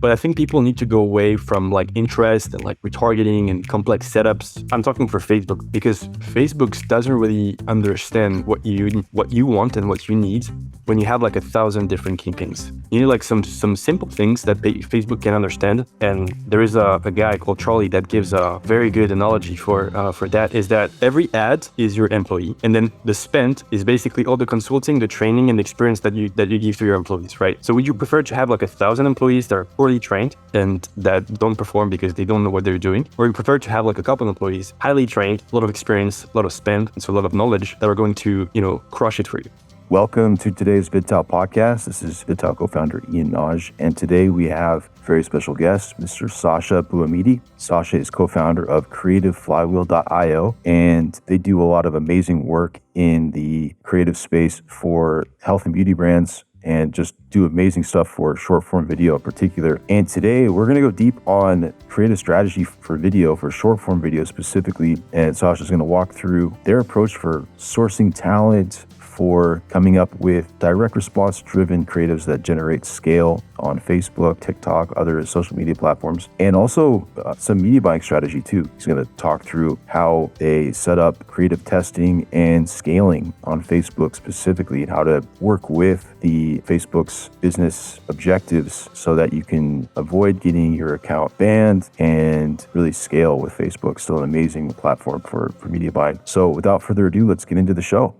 But I think people need to go away from like interest and like retargeting and complex setups. I'm talking for Facebook because Facebook doesn't really understand what you want and what you need when you have like 1,000 different campaigns. You need like some simple things that Facebook can understand. And there is a guy called Charlie that gives a very good analogy for that, is that every ad is your employee, and then the spend is basically all the consulting, the training, and the experience that you give to your employees, right? So would you prefer to have like 1,000 employees that are poorly trained and that don't perform because they don't know what they're doing, or you prefer to have like a couple employees highly trained, a lot of experience, a lot of spend, and so a lot of knowledge that are going to crush it for you? Welcome to today's VidTao Podcast. This is VidTao Co-Founder Ian Nagy, and today we have a very special guest, Mr. Sacha Bouhamidi. Sacha is co-founder of creativeflywheel.io, and they do a lot of amazing work in the creative space for health and beauty brands, and just do amazing stuff for short form video in particular. And today we're going to go deep on creative strategy for video, for short form video specifically. And Sasha's going to walk through their approach for sourcing talent, for coming up with direct response driven creatives that generate scale on Facebook, TikTok, other social media platforms, and also some media buying strategy too. He's going to talk through how they set up creative testing and scaling on Facebook specifically, and how to work with the Facebook's business objectives so that you can avoid getting your account banned and really scale with Facebook. Still an amazing platform for media buying. So without further ado, let's get into the show.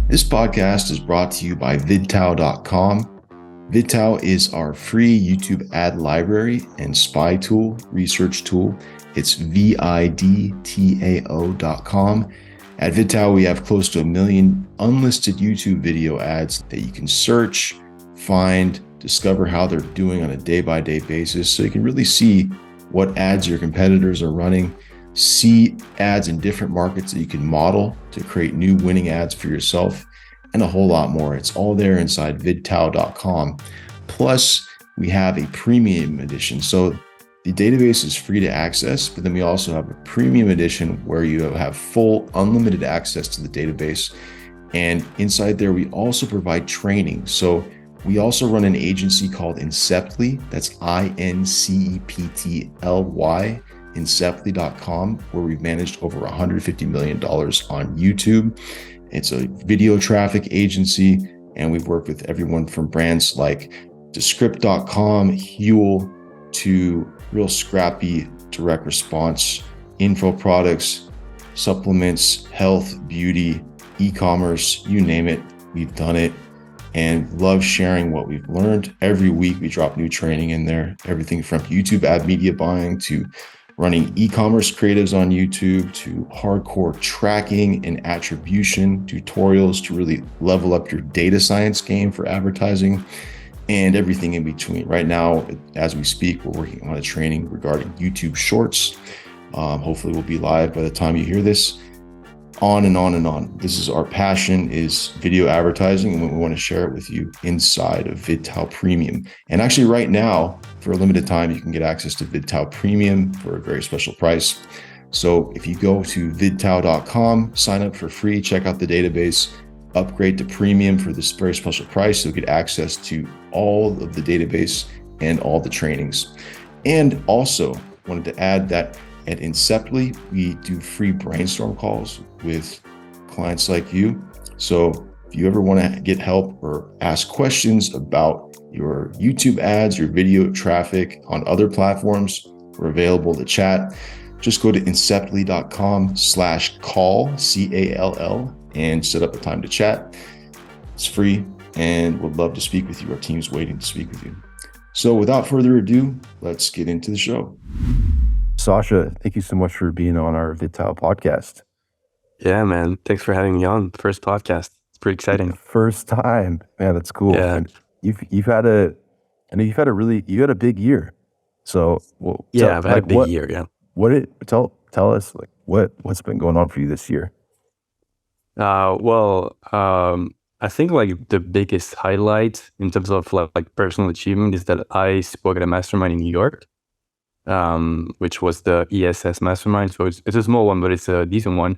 This podcast is brought to you by VidTao.com. VidTao is our free YouTube ad library and spy tool, research tool. It's VidTao.com. At VidTao, we have close to 1 million unlisted YouTube video ads that you can search, find, discover how they're doing on a day-by-day basis, so you can really see what ads your competitors are running, see ads in different markets that you can model to create new winning ads for yourself, and a whole lot more. It's all there inside VidTao.com. Plus, we have a premium edition. So the database is free to access, but then we also have a premium edition where you have full unlimited access to the database. And inside there, we also provide training. So we also run an agency called Inceptly. That's INCEPTLY. Inceptly.com, where we've managed over $150 million on YouTube. It's a video traffic agency, and we've worked with everyone from brands like Descript.com, Huel, to real scrappy direct response info products, supplements, health, beauty, e-commerce, you name it, we've done it, and love sharing what we've learned. Every week we drop new training in there, everything from YouTube ad media buying to running e-commerce creatives on YouTube, to hardcore tracking and attribution tutorials to really level up your data science game for advertising, and everything in between. Right now, as we speak, we're working on a training regarding YouTube Shorts. Hopefully we'll be live by the time you hear this. On and on and on. This is our passion, is video advertising, and we want to share it with you inside of VidTao Premium. And actually right now, for a limited time, you can get access to VidTao Premium for a very special price. So if you go to VidTao.com, sign up for free, check out the database, upgrade to Premium for this very special price, so you get access to all of the database and all the trainings. And also wanted to add that at Inceptly, we do free brainstorm calls with clients like you. So if you ever want to get help or ask questions about your YouTube ads, your video traffic on other platforms, we're available to chat. Just go to inceptly.com/call, CALL, and set up a time to chat. It's free, and would love to speak with you. Our team's waiting to speak with you. So without further ado, let's get into the show. Sacha, thank you so much for being on our VidTao podcast. Yeah, man. Thanks for having me on. First podcast. It's pretty exciting. First time, man. That's cool. Yeah. And you had a big year. So, I've had a big year. Yeah. Tell us like what's been going on for you this year? I think like the biggest highlight in terms of like personal achievement is that I spoke at a mastermind in New York, which was the ESS mastermind. So it's a small one, but it's a decent one.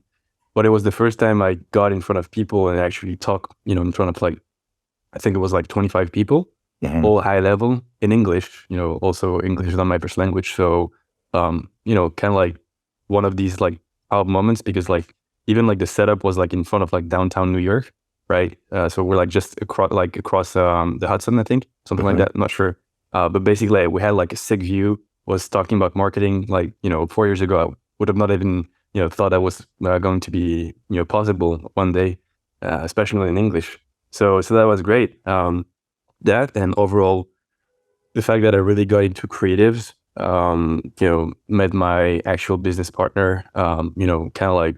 But it was the first time I got in front of people and actually talk, in front of I think it was like 25 people. all high level in English. Also English is not my first language, so kind of like one of these like out moments, because like even like the setup was like in front of like downtown New York, right? So we're like just across the Hudson, I think, something like that. I'm not sure, but basically we had like a sick view. Was talking about marketing like 4 years ago. I would have not even thought that was going to be possible one day, especially in English. So that was great. That, and overall the fact that I really got into creatives, met my actual business partner, kind of like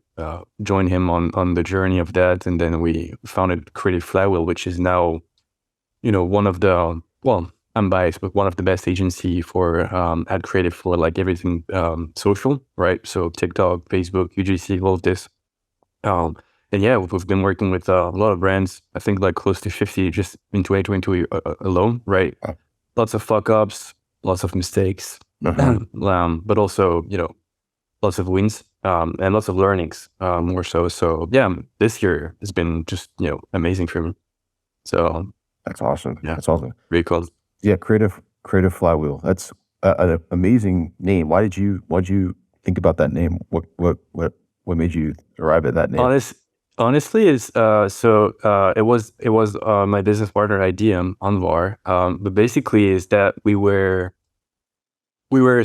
joined him on the journey of that. And then we founded Creative Flywheel, which is now, one of the, well, I'm biased, but one of the best agency for ad creative for like everything social, right? So TikTok, Facebook, UGC, all of this. And yeah, we've been working with a lot of brands. I think like close to 50 just in 2022 alone, right? Lots of fuck ups, lots of mistakes, but also lots of wins and lots of learnings, more so. So yeah, this year has been just amazing for me. So that's awesome. Yeah, that's awesome. Really cool. Yeah, creative Flywheel. That's an amazing name. Why'd you think about that name? What made you arrive at that name? Honestly, is it was my business partner idea, Anwar. But basically, is that we were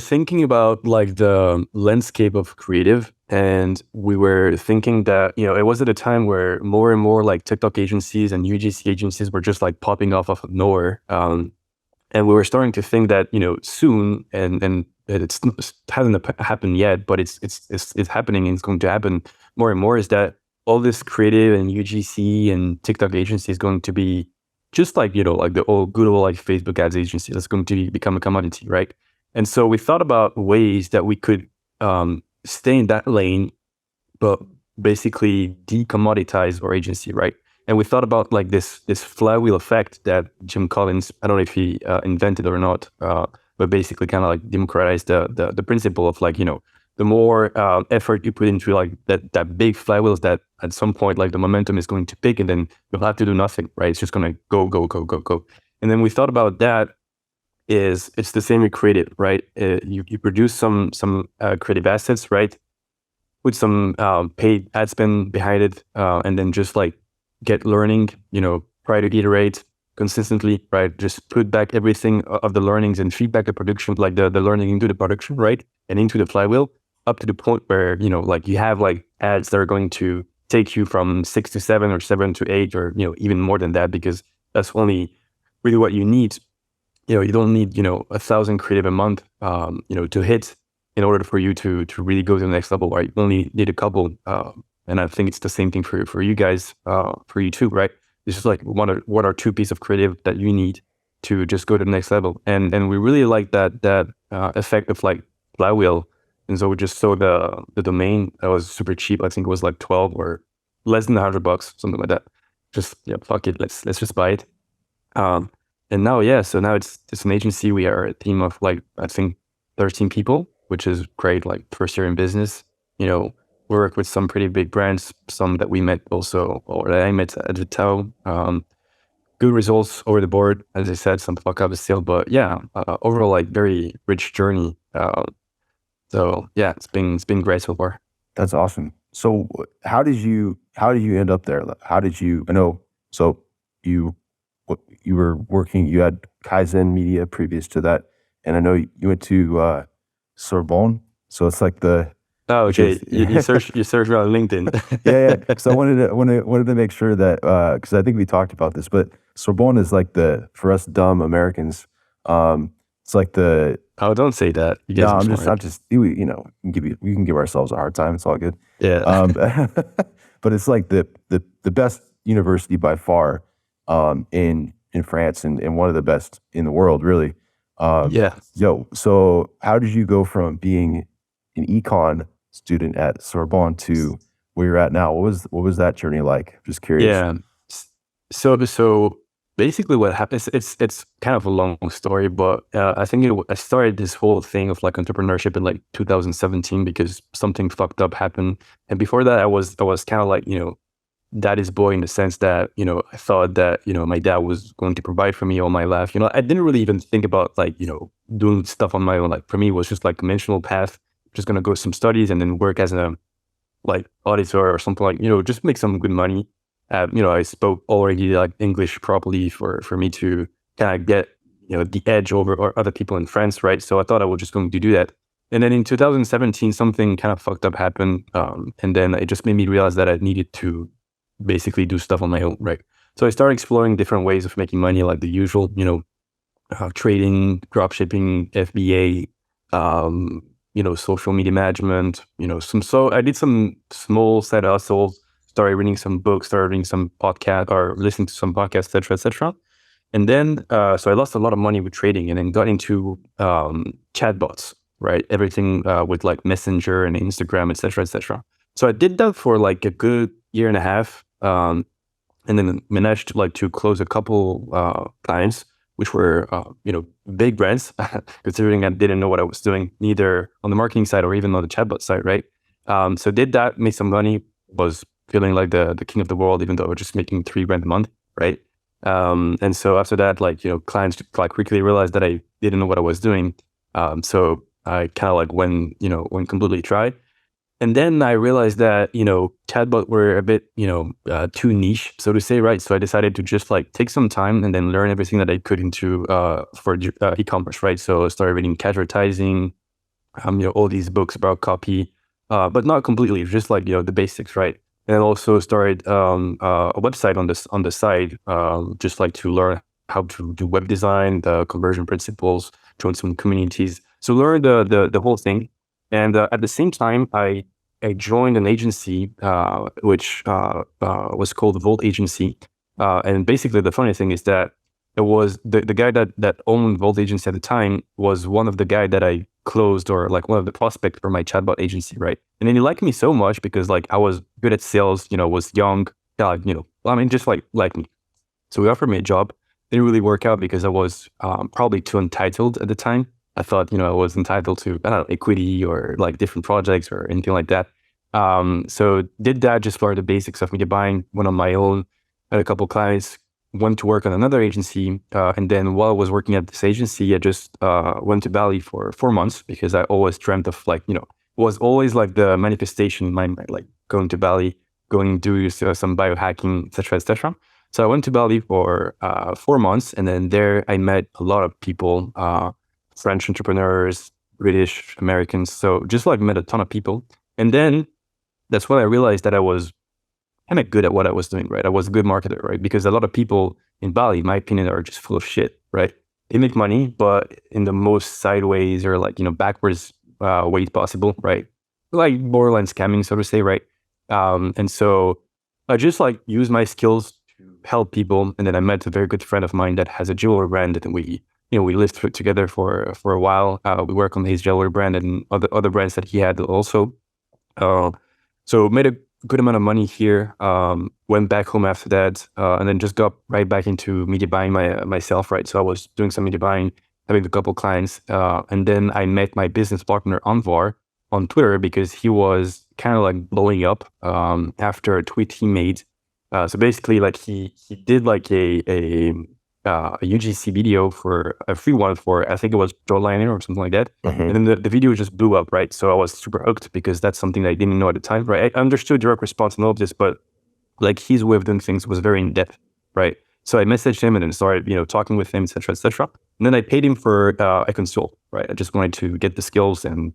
thinking about like the landscape of creative, and we were thinking that it was at a time where more and more like TikTok agencies and UGC agencies were just like popping off of nowhere, and we were starting to think that soon, and it hasn't happened yet, but it's happening, and it's going to happen more and more. Is that all this creative and UGC and TikTok agency is going to be just like, like the old good old like Facebook ads agency that's going to become a commodity, right? And so we thought about ways that we could stay in that lane, but basically decommoditize our agency, right? And we thought about like this flywheel effect that Jim Collins, I don't know if he invented or not, but basically kind of like democratized the principle of like, the more effort you put into like that big flywheels, that at some point like the momentum is going to pick, and then you'll have to do nothing, right? It's just going to go. And then we thought about that is it's the same with creative, right? You produce some creative assets, right? Put some paid ad spend behind it, and then just like get learning, try to iterate consistently, right? Just put back everything of the learnings and feedback the production, like the learning into the production, right? And into the flywheel, up to the point where, like you have like ads that are going to take you from 6 to 7 or 7 to 8, or, even more than that, because that's only really what you need. You don't need, 1,000 creative a month, to hit in order for you to really go to the next level, right? You only need a couple. And I think it's the same thing for you guys, for you too, right? It's just like one or two pieces of creative that you need to just go to the next level. And we really like that effect of like flywheel. And so we just sold the domain. That was super cheap. I think it was like 12 or less than $100, something like that. Just fuck it, let's just buy it. And now so now it's an agency. We are a team of like I think 13 people, which is great. Like first year in business, we work with some pretty big brands, some that we met also, or that I met at VidTao. Good results over the board, as I said, some fuck up still, but overall like very rich journey. So yeah, it's been great so far. That's awesome. So how did you end up there? So you were working, you had Kaizen Media previous to that, and I know you went to Sorbonne. So it's like the okay. You search on LinkedIn. yeah. So I wanted to make sure that because I think we talked about this, but Sorbonne is like for us dumb Americans. It's like the. Oh, don't say that. I'm just we can give ourselves a hard time. It's all good. Yeah. But it's like the best university by far in France, and one of the best in the world, really. So how did you go from being an econ student at Sorbonne to where you're at now? What was that journey like? Just curious. Yeah. So basically what happened, it's kind of a long story, but I think I started this whole thing of like entrepreneurship in like 2017 because something fucked up happened. And before that I was kind of like, daddy's boy in the sense that, I thought that, my dad was going to provide for me all my life. I didn't really even think about like, doing stuff on my own. Like for me, it was just like conventional path, just going to go some studies and then work as a like auditor or something like, just make some good money. I spoke already like English properly for me to kind of get, the edge over or other people in France, right? So I thought I was just going to do that. And then in 2017, something kind of fucked up happened. And then it just made me realize that I needed to basically do stuff on my own, right? So I started exploring different ways of making money, like the usual, trading, dropshipping, FBA, social media management, so I did some small side hustles, started reading some books, started reading some podcast or listening to some podcasts, et cetera. And then, so I lost a lot of money with trading and then got into chatbots, right? Everything with like Messenger and Instagram, et cetera, et cetera. So I did that for like a good year and a half. And then managed to close a couple clients, which were, big brands, considering I didn't know what I was doing, neither on the marketing side or even on the chatbot side, right? So did that, made some money, was feeling like the king of the world, even though I was just making $3,000 a month, right? And so after that, clients quickly realized that I didn't know what I was doing. So I kind of went completely dry. And then I realized that, chatbot were a bit, too niche, so to say, right? So I decided to just take some time and then learn everything that I could into for e-commerce, right? So I started reading advertising, all these books about copy, but not completely, just the basics, right? And also started a website on the side, just to learn how to do web design, the conversion principles, join some communities. So learn the whole thing. And at the same time, I joined an agency, which was called the Volt Agency. And basically the funny thing is that it was the guy that owned Volt Agency at the time was one of the guy that I closed or one of the prospects for my chatbot agency, right? And then he liked me so much because I was good at sales, was young, just like me. So he offered me a job. Didn't really work out because I was probably too entitled at the time. I thought, I was entitled to, equity or different projects or anything like that. So did that, just for the basics of media buying, went on my own, had a couple clients, went to work on another agency. And then while I was working at this agency, I just went to Bali for 4 months because I always dreamt of was always the manifestation in my mind, going to Bali, going to do some biohacking, et cetera, et cetera. So I went to Bali for 4 months. And then there I met a lot of people, French entrepreneurs, British, Americans. So just met a ton of people. And then that's when I realized that I was kind of good at what I was doing, right? I was a good marketer, right? Because a lot of people in Bali, in my opinion, are just full of shit, right? They make money, but in the most sideways or backwards ways possible, right? Borderline scamming, so to say, right? And so I just use my skills to help people. And then I met a very good friend of mine that has a jewelry brand, and we lived together for a while. We work on his jewelry brand and other brands that he had also. So made a good amount of money here. Went back home after that, and then just got right back into media buying myself, right? So I was doing some media buying, having a couple clients, and then I met my business partner Anvar on Twitter because he was kind of blowing up after a tweet he made. So basically, he did a UGC video for a free one for, I think it was jawlining or something like that. Mm-hmm. And then the video just blew up, right? So I was super hooked because that's something that I didn't know at the time, right? I understood direct response and all of this, but his way of doing things was very in depth, right? So I messaged him and then started, talking with him, et cetera, et cetera. And then I paid him for a consult, right? I just wanted to get the skills and,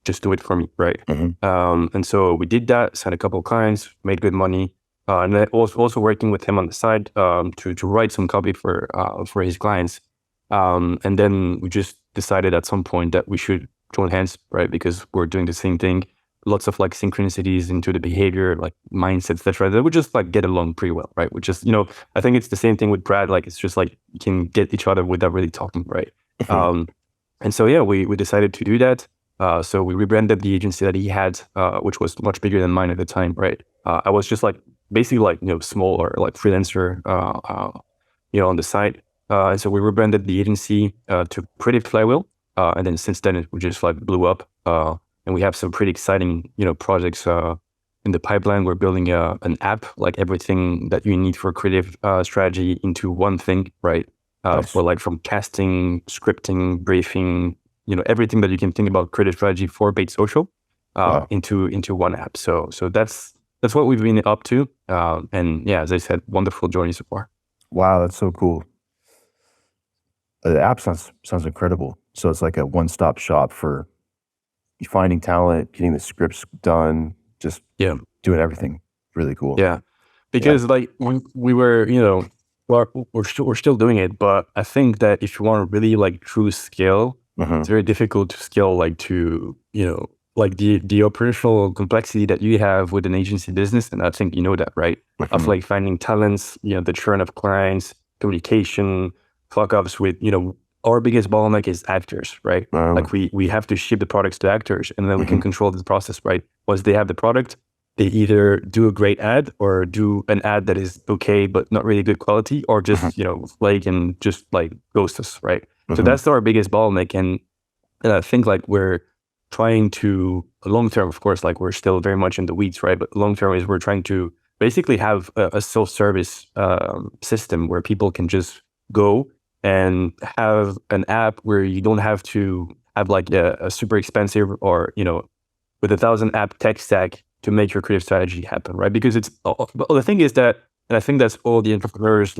just do it for me, right? Mm-hmm. And so we did that, signed a couple of clients, made good money. And I was also working with him on the side to write some copy for his clients. And then we just decided at some point that we should join hands, right? Because we're doing the same thing. Lots of synchronicities into the behavior, mindset, etc. That would just get along pretty well, right? Which is, I think it's the same thing with Brad. It's just you can get each other without really talking, right? Mm-hmm. And so, yeah, we decided to do that. So we rebranded the agency that he had, which was much bigger than mine at the time, right? I was just basically small or freelancer, on the side. And so we rebranded the agency to Pretty Flywheel. And then since then it just blew up. And we have some pretty exciting, projects in the pipeline. We're building an app, like everything that you need for creative strategy into one thing, right? Nice. For like from casting, scripting, briefing, everything that you can think about creative strategy for paid social Wow. into one app. So that's what we've been up to. And yeah, as I said, wonderful journey so far. Wow, that's so cool. The app sounds incredible. So it's like a one-stop shop for finding talent, getting the scripts done, just doing everything. Really cool. Yeah, because like we were, we're still doing it, but I think that if you want to really like true scale, it's very difficult to scale like to like the operational complexity that you have with an agency business, and I think you know that, right? Of like finding talents, the churn of clients, communication, fuck-ups with, our biggest bottleneck is actors, right? Like we have to ship the products to actors, and then we can control the process, right? Once they have the product, they either do a great ad or do an ad that is okay but not really good quality, or just flake and just like ghost us, right? So that's our biggest bottleneck, and I think like we're trying to long term, of course, like we're still very much in the weeds, right? But long term is we're trying to basically have a self-service system where people can just go and have an app where you don't have to have like a super expensive or with 1,000 app tech stack to make your creative strategy happen, right? Because it's the thing is that, and I think that's all the entrepreneurs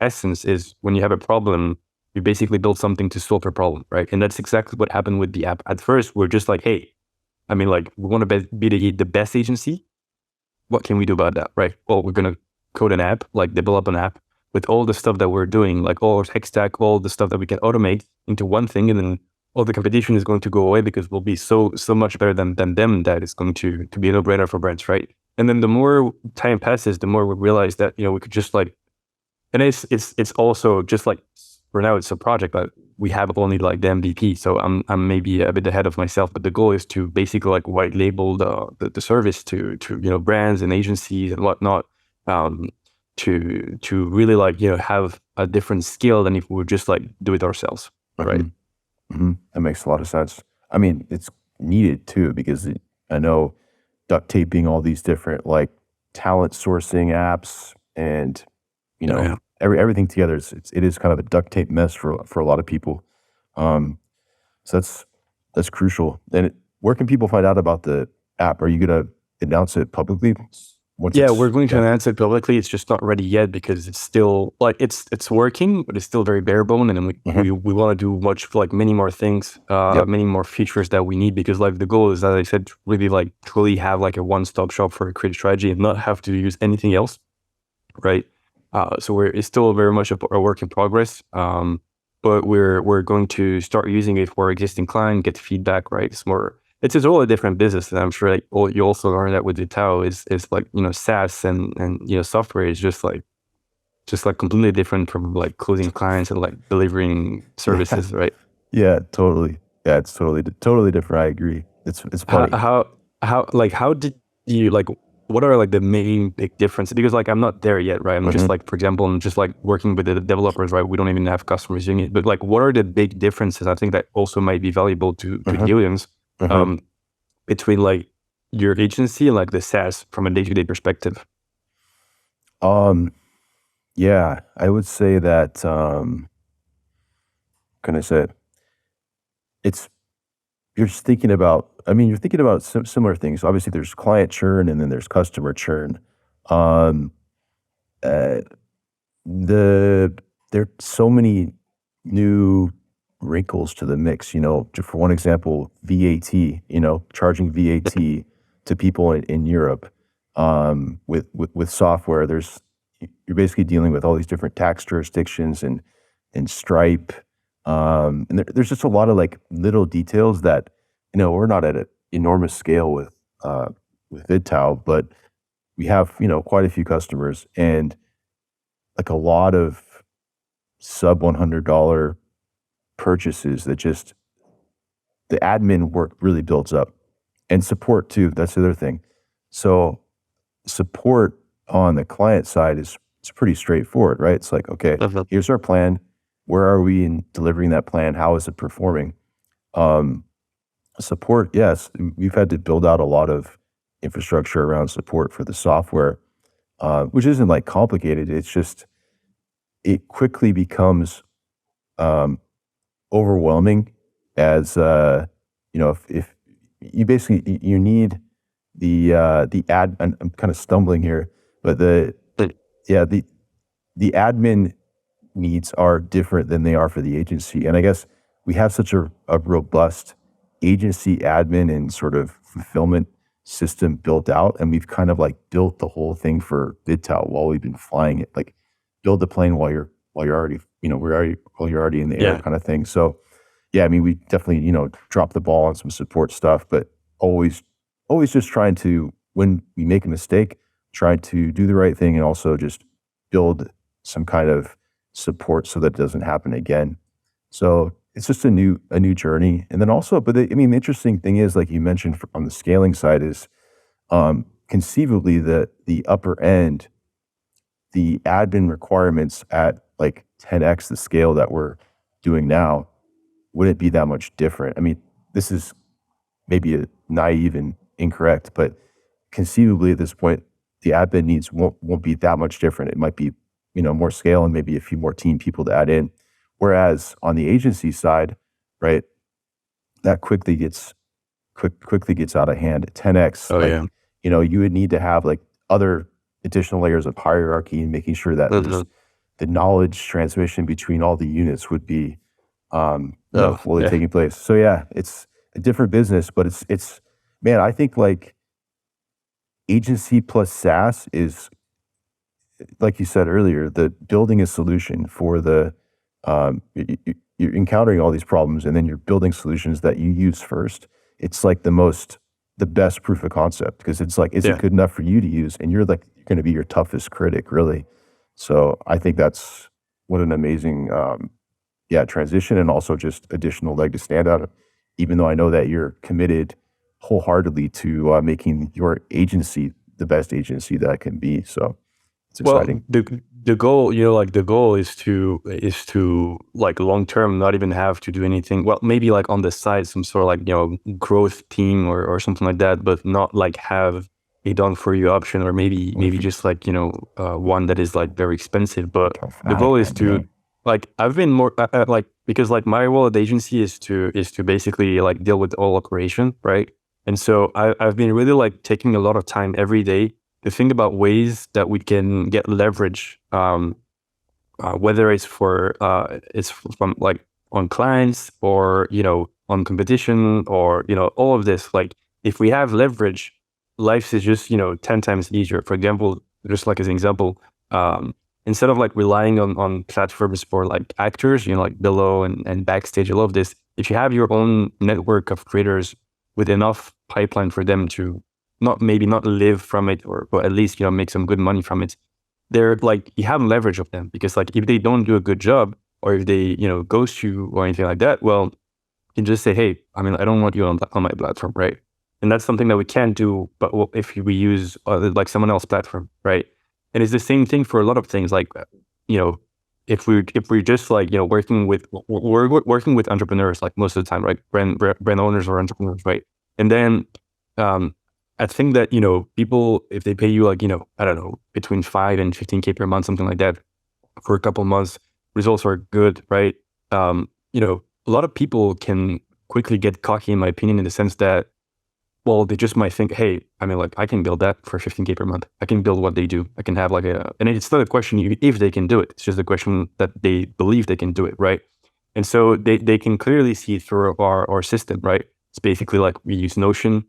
essence is, when you have a problem, you basically build something to solve a problem, right? And that's exactly what happened with the app. At first, we're just like, hey, I mean, like, we want to be the best agency. What can we do about that, right? Well, we're going to code an app, like develop an app with all the stuff that we're doing, like all our tech stack, all the stuff that we can automate into one thing, and then all the competition is going to go away because we'll be so much better than them, that it's going to be a no-brainer for brands, right? And then the more time passes, the more we realize that, we could just like, and it's also just like, for now it's a project, but we have only like the MVP. So I'm maybe a bit ahead of myself, but the goal is to basically like white label the service to brands and agencies and whatnot, to really like have a different skill than if we would just like do it ourselves, right? That makes a lot of sense. I mean, it's needed too, because I know duct taping all these different like talent sourcing apps and everything together. It is kind of a duct tape mess for a lot of people. So that's crucial. And where can people find out about the app? Are you gonna announce it publicly? We're going to announce it publicly. It's just not ready yet because it's still like it's working, but it's still very bare bone. And we want to do many more things, many more features that we need, because like the goal is, as I said, really like truly have like a one-stop shop for a creative strategy and not have to use anything else, right? So it's still very much a work in progress. But we're going to start using it for existing client, get feedback, right? It's a totally different business, and I'm sure like you also learn that with VidTao is like SaaS and software is just like completely different from like closing clients and like delivering services, right? Yeah, totally. Yeah, it's totally different. I agree. It's funny. How did you like? What are like the main big differences? Because like I'm not there yet, right? I'm just like, for example, I'm just like working with the developers, right? We don't even have customers using it, but like, what are the big differences? I think that also might be valuable to the audience. Between like your agency and like the SaaS from a day-to-day perspective? Yeah, I would say that, can I say it? You're thinking about similar things. Obviously there's client churn and then there's customer churn. There are so many new wrinkles to the mix, for one example, VAT, charging VAT to people in Europe, with software. You're basically dealing with all these different tax jurisdictions and Stripe. And there's just a lot of like little details that, we're not at an enormous scale with VidTao, but we have, quite a few customers and like a lot of sub $100 purchases that just the admin work really builds up, and support too. That's the other thing. So support on the client side it's pretty straightforward, right? It's like, okay, here's our plan. Where are we in delivering that plan? How is it performing? Support, yes, we've had to build out a lot of infrastructure around support for the software, which isn't like complicated. It's just, it quickly becomes overwhelming as, if you basically, you need the I'm kind of stumbling here, but the admin needs are different than they are for the agency. And I guess we have such a robust agency admin and sort of fulfillment system built out, and we've kind of like built the whole thing for VidTao while we've been flying it. Like, build the plane while you're already, while you're already in the air, kind of thing. So yeah, I mean, we definitely, drop the ball on some support stuff, but always just trying to, when we make a mistake, try to do the right thing and also just build some kind of support so that it doesn't happen again. So it's just a new journey. And then also, but the interesting thing is, like you mentioned on the scaling side, is conceivably the upper end, the admin requirements at like 10x the scale that we're doing now wouldn't be that much different. I mean, this is maybe naive and incorrect, but conceivably at this point, the admin needs won't be that much different. It might be, more scale and maybe a few more team people to add in. Whereas on the agency side, right, that quickly gets out of hand. 10x, you would need to have like other additional layers of hierarchy and making sure that the knowledge transmission between all the units would be fully taking place. So yeah, it's a different business, but it's man, I think like agency plus SaaS is, like you said earlier, the building a solution for the you're encountering all these problems and then you're building solutions that you use first. It's like the best proof of concept, because it's like, is it good enough for you to use? And you're going to be your toughest critic, really. So I think that's what an amazing transition, and also just additional leg to stand out, even though I know that you're committed wholeheartedly to making your agency the best agency that it can be. So it's exciting. Well, the goal, the goal is to like long term not even have to do anything. Well, maybe like on the side, some sort of like, growth team or something like that, but not like have a done for you option, or maybe just like, one that is like very expensive. But the goal is to like, I've been more like, because like my role at the agency is to basically like deal with all operation, right? And so I've been really like taking a lot of time every day to think about ways that we can get leverage, whether it's from like on clients or, on competition or, all of this. Like, if we have leverage, life is just, 10 times easier. For example, just like as an example, instead of like relying on platforms for like actors, like Below and Backstage, I love this. If you have your own network of creators with enough pipeline for them to not live from it, or at least, make some good money from it, they're like, you have leverage of them, because like if they don't do a good job, or if they, ghost you or anything like that, well, you can just say, hey, I don't want you on my platform, right? And that's something that we can't do, but if we use like someone else's platform, right? And it's the same thing for a lot of things, like, if we're just like, working with entrepreneurs, like most of the time, right? Brand owners or entrepreneurs, right? And then I think that, people, if they pay you like, I don't know, between 5 and 15K per month, something like that, for a couple of months, results are good, right? A lot of people can quickly get cocky, in my opinion, in the sense that, well, they just might think, hey, I can build that for 15K per month. I can build what they do. I can have like and it's not a question if they can do it. It's just a question that they believe they can do it, right? And so they can clearly see through our system, right? It's basically like we use Notion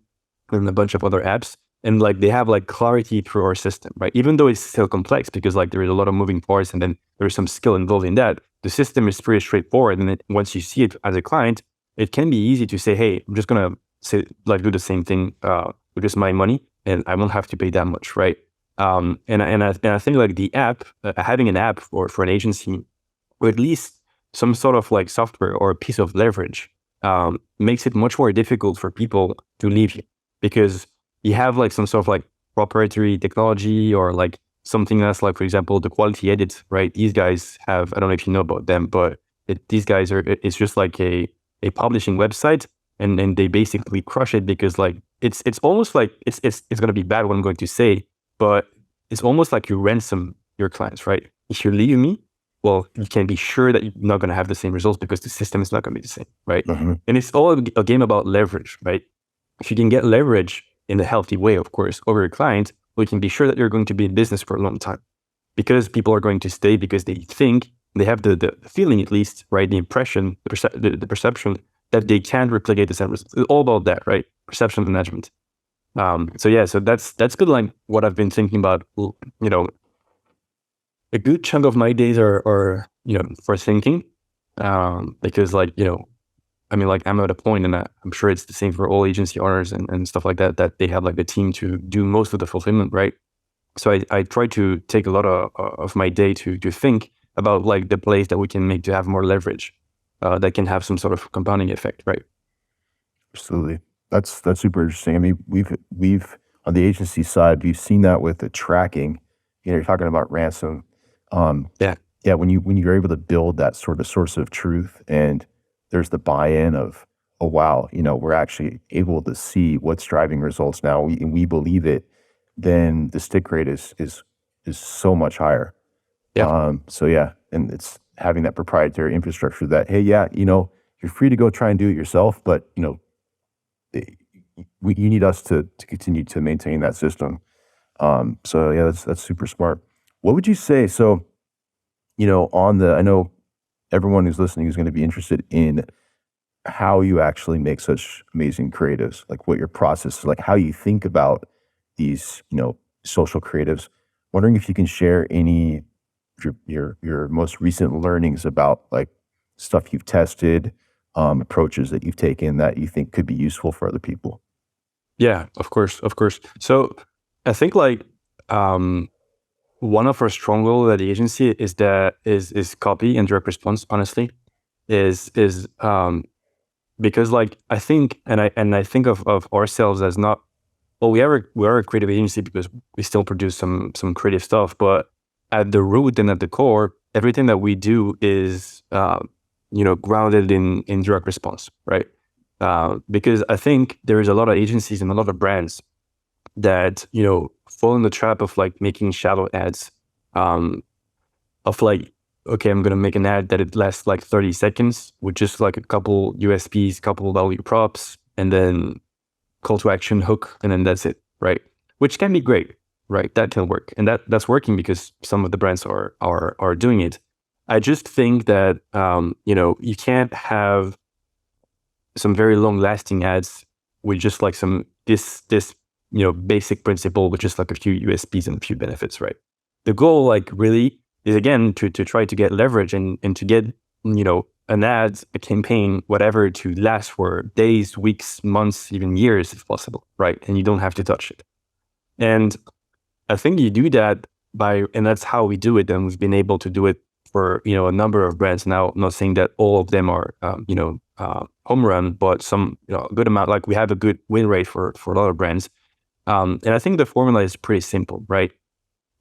and a bunch of other apps, and like they have like clarity through our system, right? Even though it's still complex, because like there is a lot of moving parts and then there's some skill involved in that, the system is pretty straightforward. And once you see it as a client, it can be easy to say, hey, I'm just gonna do the same thing with just my money, and I won't have to pay that much, right? And I think like the app, having an app for an agency, or at least some sort of like software or a piece of leverage, makes it much more difficult for people to leave you, because you have like some sort of like proprietary technology, or like something else, like for example, the quality edit, right? These guys have, I don't know if you know about them, but these guys it's just like a publishing website, and they basically crush it because like it's almost like it's going to be bad what I'm going to say, but it's almost like you ransom your clients, right? If you leave me, well, you can be sure that you're not going to have the same results because the system is not going to be the same, right? And it's all a game about leverage, right? If you can get leverage in a healthy way, of course, over your client, well, you can be sure that you're going to be in business for a long time because people are going to stay because they think, they have the feeling at least, right? The impression, the perception that they can't replicate the same results. It's all about that, right? Perception management. So that's good. Like what I've been thinking about, a good chunk of my days are for thinking, because like, I'm at a point, and I'm sure it's the same for all agency owners and stuff like that, that they have like the team to do most of the fulfillment, right? So I try to take a lot of my day to think about like the plays that we can make to have more leverage, that can have some sort of compounding effect, right? Absolutely. That's super interesting. I mean, we've on the agency side, we've seen that with the tracking. You're talking about ransom. Yeah. When you're able to build that sort of source of truth, and there's the buy-in of, oh wow, we're actually able to see what's driving results now. We believe it. Then the stick rate is so much higher. Yeah. And it's having that proprietary infrastructure that, hey, you're free to go try and do it yourself, but you need us to continue to maintain that system. That's super smart. What would you say? So, I know everyone who's listening is going to be interested in how you actually make such amazing creatives, like what your process is, like how you think about these, social creatives. Wondering if you can share any your most recent learnings about like stuff you've tested, approaches that you've taken that you think could be useful for other people. Yeah, of course. So I think like one of our strongholds at the agency is copy and direct response. Honestly, is because like I think I think of ourselves as not, well, we are a creative agency because we still produce some creative stuff, but at the root and at the core, everything that we do is grounded in direct response, right? Because I think there is a lot of agencies and a lot of brands that fall in the trap of like making shallow ads, of like, okay, I'm gonna make an ad that it lasts like 30 seconds with just like a couple USPs, couple value props, and then call to action hook, and then that's it, right? Which can be great, right? That can work, and that's working because some of the brands are doing it. I just think that you can't have some very long lasting ads with just like some this basic principle with just like a few USPs and a few benefits, right? The goal like really is again to try to get leverage and to get an ad, a campaign, whatever, to last for days, weeks, months, even years if possible, right? And you don't have to touch it. And I think you do that and that's how we do it, and we've been able to do it for a number of brands now. I'm not saying that all of them are home run, but some a good amount. Like we have a good win rate for a lot of brands. And I think the formula is pretty simple, right?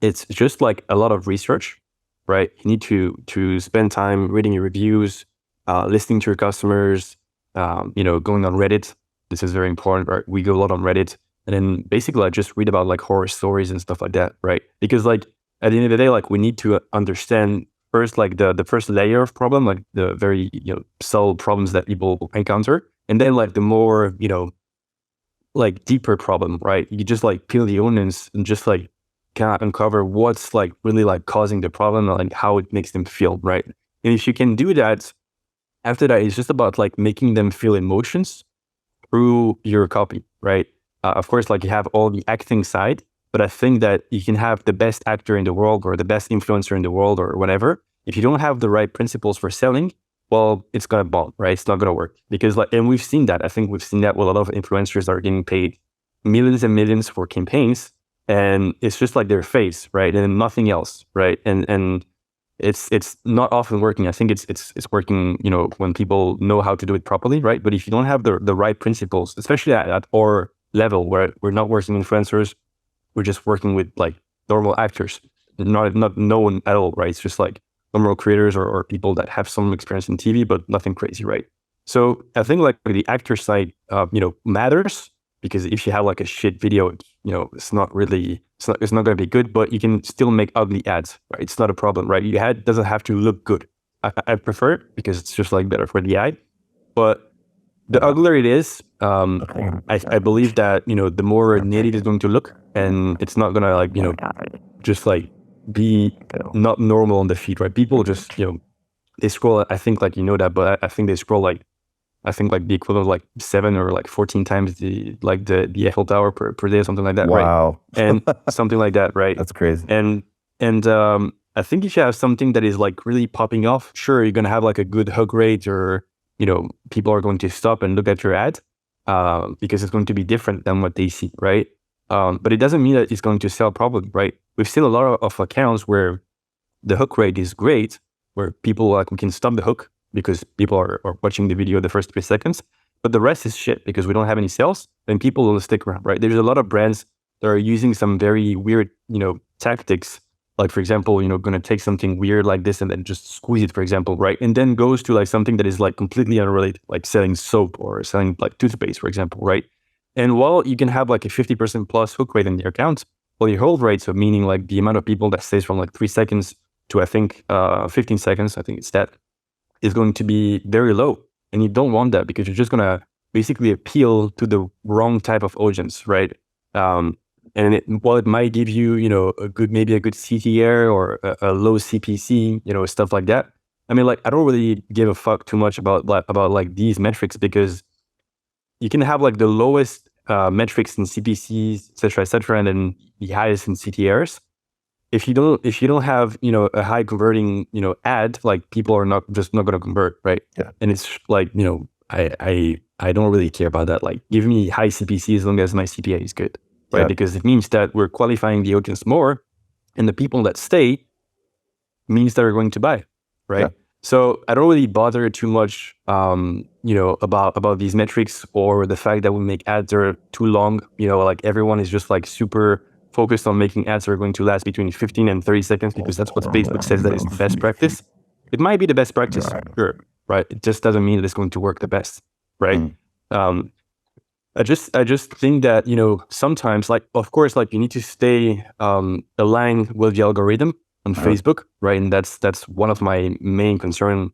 It's just like a lot of research, right? You need to spend time reading your reviews, listening to your customers, going on Reddit. This is very important, right? We go a lot on Reddit, and then basically I just read about like horror stories and stuff like that, right? Because like at the end of the day, like we need to understand first like the first layer of problem, like the very subtle problems that people encounter, and then like the more like deeper problem, right? You just like peel the onions and just like kind of uncover what's like really like causing the problem and like how it makes them feel, right? And if you can do that, after that, it's just about like making them feel emotions through your copy, right? Of course, like you have all the acting side, but I think that you can have the best actor in the world or the best influencer in the world or whatever. If you don't have the right principles for selling, well, it's gonna bomb, right? It's not gonna work because and we've seen that. I think we've seen that with a lot of influencers that are getting paid millions and millions for campaigns, and it's just like their face, right? And nothing else, right? And it's not often working. I think it's working, when people know how to do it properly, right? But if you don't have the right principles, especially at our level where we're not working influencers, we're just working with like normal actors, not known at all, right? It's just like normal creators or people that have some experience in TV, but nothing crazy, right? So I think like the actor side, matters, because if you have like a shit video, it's not going to be good, but you can still make ugly ads, right? It's not a problem, right? Your ad doesn't have to look good. I prefer it because it's just like better for the eye. But the uglier it is, I believe that, the more native it's going to look, and it's not going to like, just like be not normal on the feed, right? People just, they scroll, I think like, that, but I think they scroll like, the equivalent of like 7 or like 14 times the Eiffel Tower per day or something like that. Wow. Right? And something like that, right? That's crazy. And I think if you have something that is like really popping off, sure, you're going to have like a good hook rate, or, people are going to stop and look at your ad because it's going to be different than what they see, right? But it doesn't mean that it's going to sell probably, right? We've seen a lot of accounts where the hook rate is great, where people like, we can stop the hook because people are watching the video the first 3 seconds, but the rest is shit because we don't have any sales, and people will stick around, right? There's a lot of brands that are using some very weird, tactics. Like, for example, going to take something weird like this and then just squeeze it, for example, right? And then goes to like something that is like completely unrelated, like selling soap or selling like toothpaste, for example, right? And while you can have like a 50% plus hook rate in your account, well, your hold rate, so meaning like the amount of people that stays from like 3 seconds to, I think, 15 seconds, I think it's that, is going to be very low. And you don't want that because you're just going to basically appeal to the wrong type of audience, right? And while it might give you, maybe a good CTR or a low CPC, stuff like that. I mean, like, I don't really give a fuck too much about like these metrics, because you can have like the lowest metrics in CPCs, et cetera, and then the highest in CTRs. If you don't have, a high converting, ad, like, people are not going to convert, right? Yeah. And it's like, I don't really care about that. Like, give me high CPC as long as my CPA is good, right? Yeah. Because it means that we're qualifying the audience more, and the people that stay means that are going to buy, right? Yeah. So I don't really bother too much, about these metrics, or the fact that we make ads that are too long. Like, everyone is just like super focused on making ads that are going to last between 15 and 30 seconds because that's what Facebook says that is the best practice. It might be the best practice, sure, right? It just doesn't mean that it's going to work the best, right? I just think that, sometimes, like, of course, like, you need to stay aligned with the algorithm on Facebook, right? And that's one of my main concern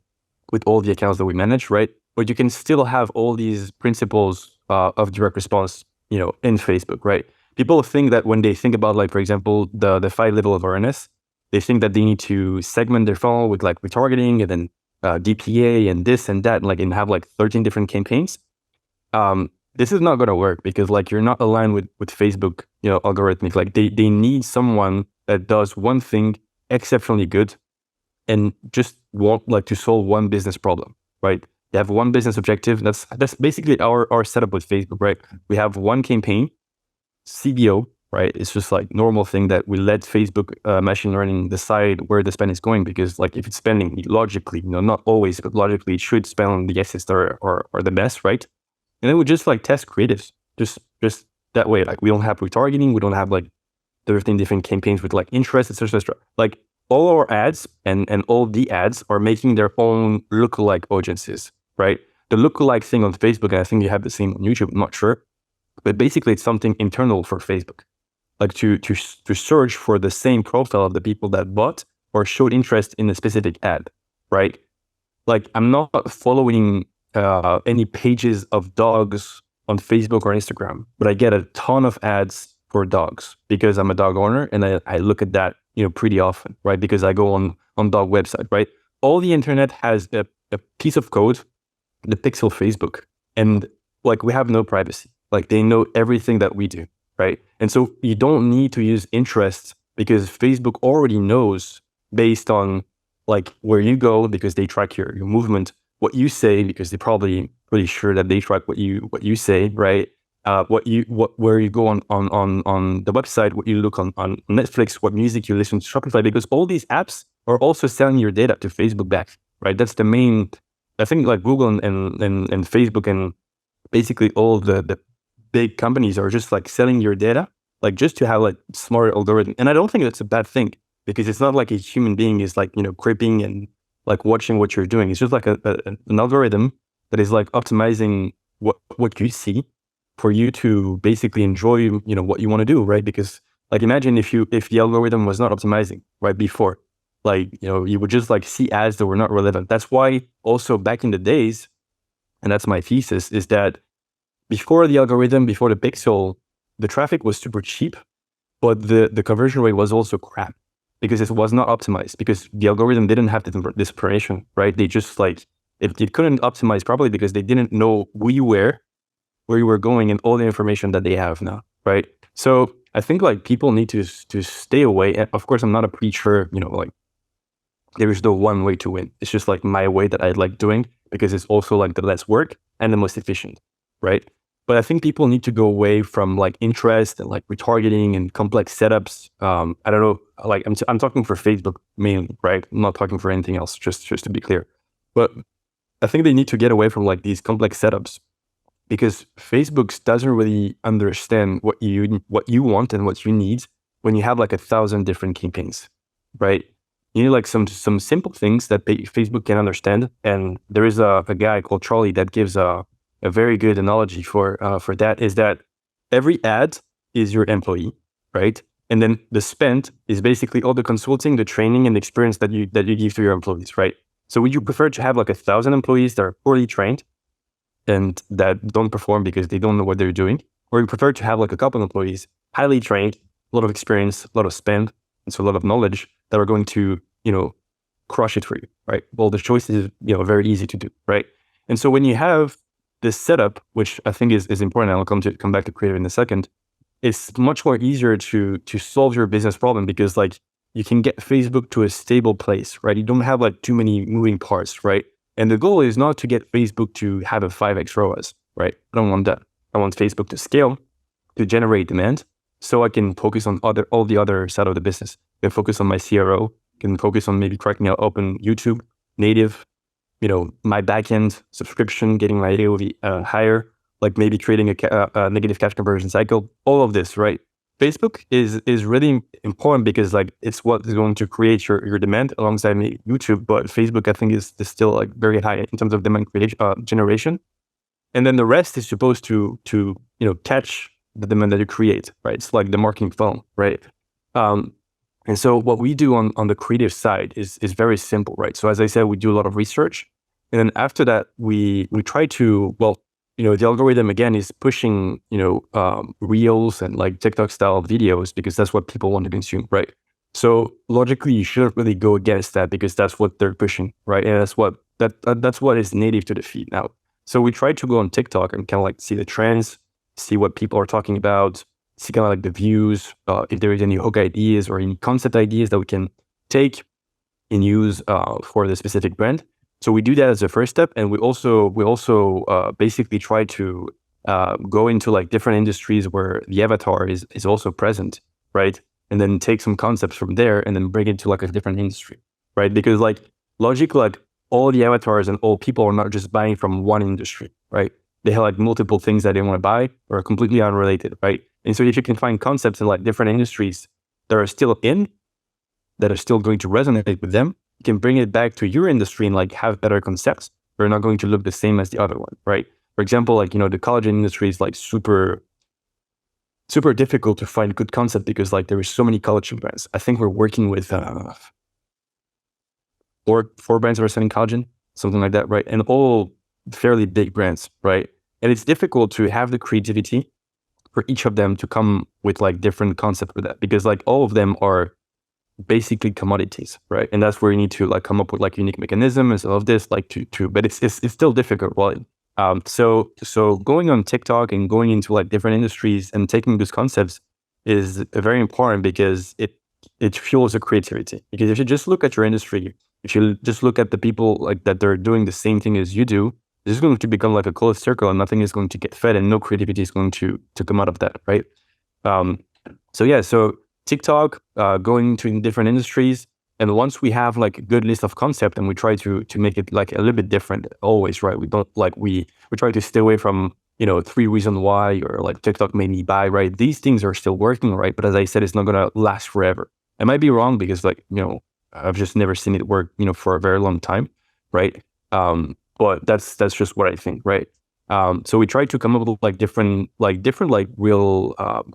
with all the accounts that we manage, right? But you can still have all these principles of direct response, in Facebook, right? People think that when they think about, like, for example, the 5 level of awareness, they think that they need to segment their funnel with like retargeting and then DPA and this and that, and have like 13 different campaigns. This is not going to work because, like, you're not aligned with Facebook, algorithmic. Like, they need someone that does one thing exceptionally good and just want, like, to solve one business problem, right? They have one business objective. That's basically our setup with Facebook, right? We have one campaign, CBO, right? It's just like normal thing that we let Facebook machine learning decide where the spend is going, because, like, if it's spending logically, not always, but logically, it should spend on the assets that are the best, right? And then we just like test creatives, just that way. Like, we don't have retargeting, we don't have like 13 different campaigns with like interest, etc. Like, all our ads and all the ads are making their own lookalike audiences, right? The lookalike thing on Facebook, and I think you have the same on YouTube, I'm not sure, but basically it's something internal for Facebook, like to search for the same profile of the people that bought or showed interest in a specific ad, right? Like, I'm not following any pages of dogs on Facebook or Instagram, but I get a ton of ads for dogs because I'm a dog owner, and I look at that, pretty often, right? Because I go on dog website, right? All the internet has a piece of code, the pixel Facebook, and like, we have no privacy. Like, they know everything that we do, right? And so you don't need to use interest because Facebook already knows, based on like where you go, because they track your movement, what you say, because they're probably pretty sure that they track what you say, right? Where you go on the website, what you look on Netflix, what music you listen to Shopify, because all these apps are also selling your data to Facebook back, right? That's the main, I think, like Google and Facebook and basically all the big companies are just like selling your data, like, just to have like smarter algorithm. And I don't think that's a bad thing, because it's not like a human being is like, creeping and like watching what you're doing. It's just like an algorithm that is like optimizing what you see for you to basically enjoy, what you want to do, right? Because like imagine if the algorithm was not optimizing right before, like, you would just like see ads that were not relevant. That's why also back in the days, and that's my thesis, is that before the algorithm, before the pixel, the traffic was super cheap, but the conversion rate was also crap because it was not optimized, because the algorithm didn't have this information, right? They just like, it couldn't optimize properly because they didn't know who you were, where you were going, and all the information that they have now, right? So I think like people need to stay away. And of course, I'm not a preacher, like there is no one way to win. It's just like my way that I like doing, because it's also like the less work and the most efficient, right? But I think people need to go away from like interest and like retargeting and complex setups. I don't know, like I'm talking for Facebook mainly, right? I'm not talking for anything else, just to be clear. But I think they need to get away from like these complex setups, because Facebook doesn't really understand what you want and what you need when you have like 1,000 different campaigns, right? You need like some simple things that Facebook can understand. And there is a guy called Charlie that gives a very good analogy for that, is that every ad is your employee, right? And then the spend is basically all the consulting, the training, and the experience that you give to your employees, right? So would you prefer to have like 1,000 employees that are poorly trained and that don't perform because they don't know what they're doing? Or you prefer to have like a couple of employees, highly trained, a lot of experience, a lot of spend, and so a lot of knowledge that are going to, crush it for you, right? Well, the choice is, very easy to do, right? And so when you have this setup, which I think is important, I'll come back to creative in a second, it's much more easier to solve your business problem, because like you can get Facebook to a stable place, right? You don't have like too many moving parts, right? And the goal is not to get Facebook to have a 5x ROAS, right? I don't want that. I want Facebook to scale, to generate demand, so I can focus on all the other side of the business. I can focus on my CRO, can focus on maybe cracking out open YouTube, native, my backend subscription, getting my AOV higher, like maybe creating a negative cash conversion cycle, all of this, right? Facebook is really important because like it's what is going to create your demand alongside YouTube. But Facebook, I think, is still like very high in terms of demand generation. And then the rest is supposed to catch the demand that you create, right? It's like the marketing funnel, right? And so what we do on the creative side is very simple, right? So as I said, we do a lot of research. And then after that, we try to, the algorithm again is pushing, reels and like TikTok style videos because that's what people want to consume, right? So logically, you shouldn't really go against that because that's what they're pushing, right? And that's what is native to the feed now. So we try to go on TikTok and kind of like see the trends, see what people are talking about, see kind of like the views, if there is any hook ideas or any concept ideas that we can take and use for the specific brand. So we do that as a first step, and we also basically try to go into like different industries where the avatar is also present, right? And then take some concepts from there and then bring it to like a different industry, right? Because like logically, like all the avatars and all people are not just buying from one industry, right? They have like multiple things that they want to buy or are completely unrelated, right? And so if you can find concepts in like different industries that are still that are still going to resonate with them, you can bring it back to your industry and like have better concepts. They're not going to look the same as the other one, right? For example, like, the collagen industry is like super difficult to find good concept because like there is so many collagen brands. I think we're working with four brands that are selling collagen, something like that, right? And all fairly big brands, right? And it's difficult to have the creativity for each of them to come with like different concepts for that, because like all of them are basically commodities, right? And that's where you need to like come up with like unique mechanisms and all of this, like to but it's still difficult, right? So going on TikTok and going into like different industries and taking those concepts is very important because it fuels the creativity. Because if you just look at your industry, if you just look at the people like that they're doing the same thing as you do, this is going to become like a closed circle and nothing is going to get fed and no creativity is going to come out of that, right? So TikTok, going to different industries. And once we have like a good list of concept and we try to make it like a little bit different always, right? We don't like, we try to stay away from, 3 reasons why or like TikTok made me buy, right? These things are still working, right? But as I said, it's not going to last forever. I might be wrong because like, I've just never seen it work, for a very long time, right? but that's just what I think, right? So we try to come up with different real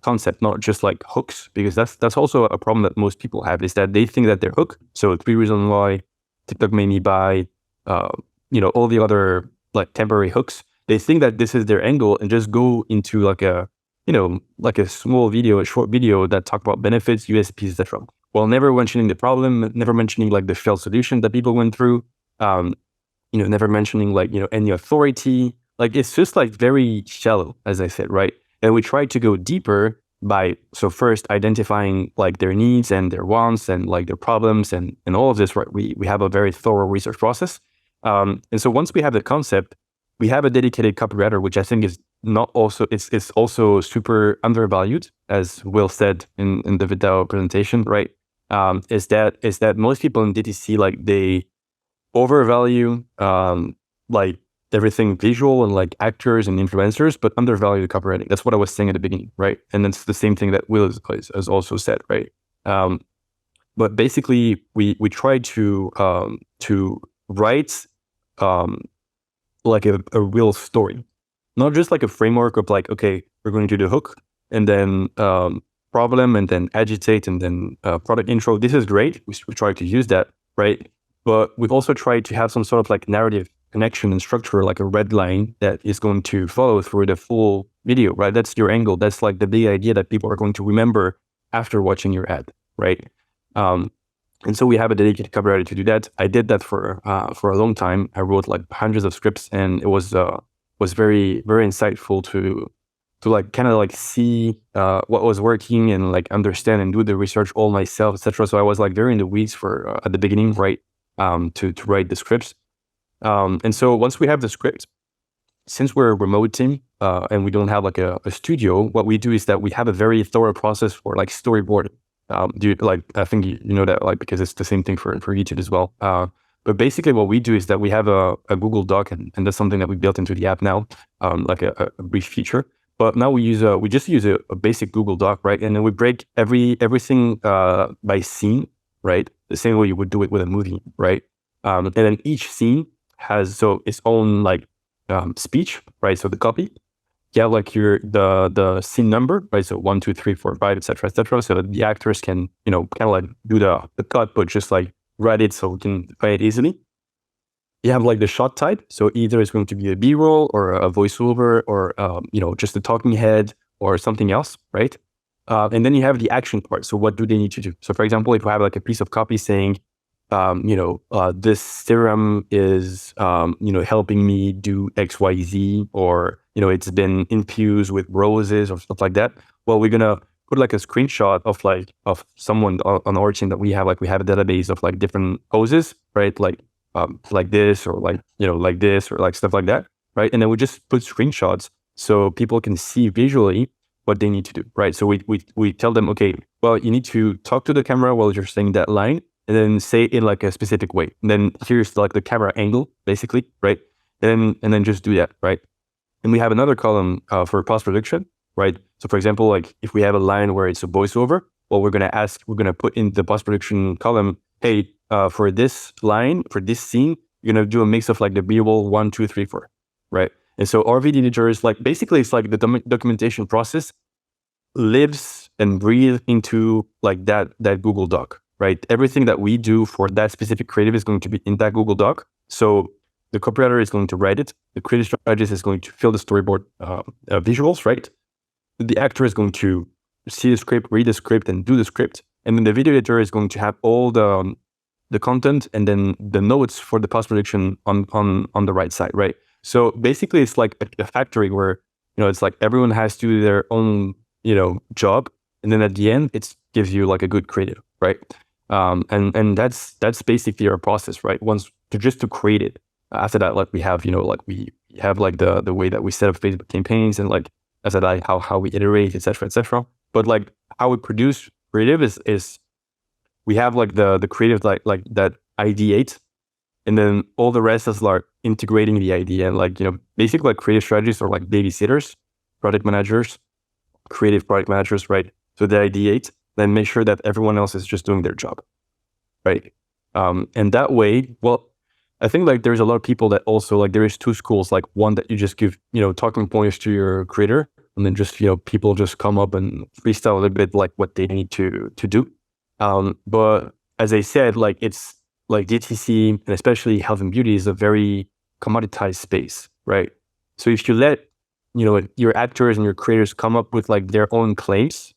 concept, not just like hooks, because that's also a problem that most people have, is that they think that they're hook. So 3 reasons why TikTok made me buy, all the other like temporary hooks. They think that this is their angle and just go into like a small video, a short video that talk about benefits, USPs, etc. While never mentioning the problem, never mentioning like the failed solution that people went through, never mentioning like, any authority. Like it's just like very shallow, as I said, right? And we try to go deeper by, so first identifying like their needs and their wants and like their problems and all of this, right? We have a very thorough research process. And so once we have the concept, we have a dedicated copywriter, which I think is not also, it's also super undervalued, as Will said in the VidTao presentation, right? Is that most people in DTC, like they overvalue like everything visual and like actors and influencers, but undervalue the copywriting. That's what I was saying at the beginning, right? And that's the same thing that Will has also said, right? But basically, we try to write like a real story, not just like a framework of like, okay, we're going to do the hook and then problem and then agitate and then product intro. This is great. We try to use that, right? But we've also tried to have some sort of like narrative connection and structure, like a red line that is going to follow through the full video, right? That's your angle. That's like the big idea that people are going to remember after watching your ad, right? And so we have a dedicated copywriter to do that. I did that for a long time. I wrote like hundreds of scripts, and it was very, very insightful to like kind of like see what was working and like understand and do the research all myself, etc. So I was like very in the weeds for at the beginning, right? To write the scripts. And so once we have the script, since we're a remote team and we don't have like a studio, what we do is that we have a very thorough process for like storyboarding. I think you know that, like, because it's the same thing for YouTube as well. But basically what we do is that we have a Google Doc, and that's something that we built into the app now, like a brief feature. But now we just use a basic Google Doc, right? And then we break everything by scene, right? The same way you would do it with a movie, right? And then each scene has its own like speech, right? So the copy. You have like the scene number, right? So 1, 2, 3, 4, 5, etc., etc. So that the actors can, kind of like do the cut, but just like write it so we can play it easily. You have like the shot type. So either it's going to be a B-roll or a voiceover or, just a talking head or something else, right? And then you have the action part. So what do they need to do? So for example, if we have like a piece of copy saying, this serum is, helping me do X, Y, Z, or, it's been infused with roses or stuff like that. Well, we're going to put like a screenshot of someone on our team that we have a database of like different poses, right? Like this, or like this, or like stuff like that, right? And then we just put screenshots so people can see visually what they need to do, right? So we tell them, okay, well, you need to talk to the camera while you're saying that line, and then say it in like a specific way. And then here's like the camera angle, basically, right? And then just do that, right? And we have another column for post-production, right? So for example, like if we have a line where it's a voiceover, well, we're going to put in the post-production column, hey, for this line, for this scene, you're going to do a mix of like the B-roll 1, 2, 3, 4, right? And so our video editor is like, basically it's like the documentation process lives and breathes into like that Google Doc, right? Everything that we do for that specific creative is going to be in that Google Doc. So the copywriter is going to write it. The creative strategist is going to fill the storyboard visuals, right? The actor is going to see the script, read the script, and do the script. And then the video editor is going to have all the content and then the notes for the post-production on the right side, right? So basically it's like a factory where, it's like everyone has to do their own, job. And then at the end, it gives you like a good creative, right? And that's basically our process, right? Just to create it. After that, like we have, we have like the way that we set up Facebook campaigns, and like I said, how we iterate, etc., etc. But like how we produce creative is we have like the creative like that ideate, and then all the rest is like integrating the idea, and like basically like creative strategists are like babysitters, product managers, creative product managers, right? So they ideate, then make sure that everyone else is just doing their job, right? And that way, well, I think like there's a lot of people that also like there is two schools, like one that you just give, talking points to your creator, and then just, people just come up and freestyle a little bit like what they need to do. But as I said, like it's like DTC and especially health and beauty is a very commoditized space, right? So if you let, your actors and your creators come up with like their own claims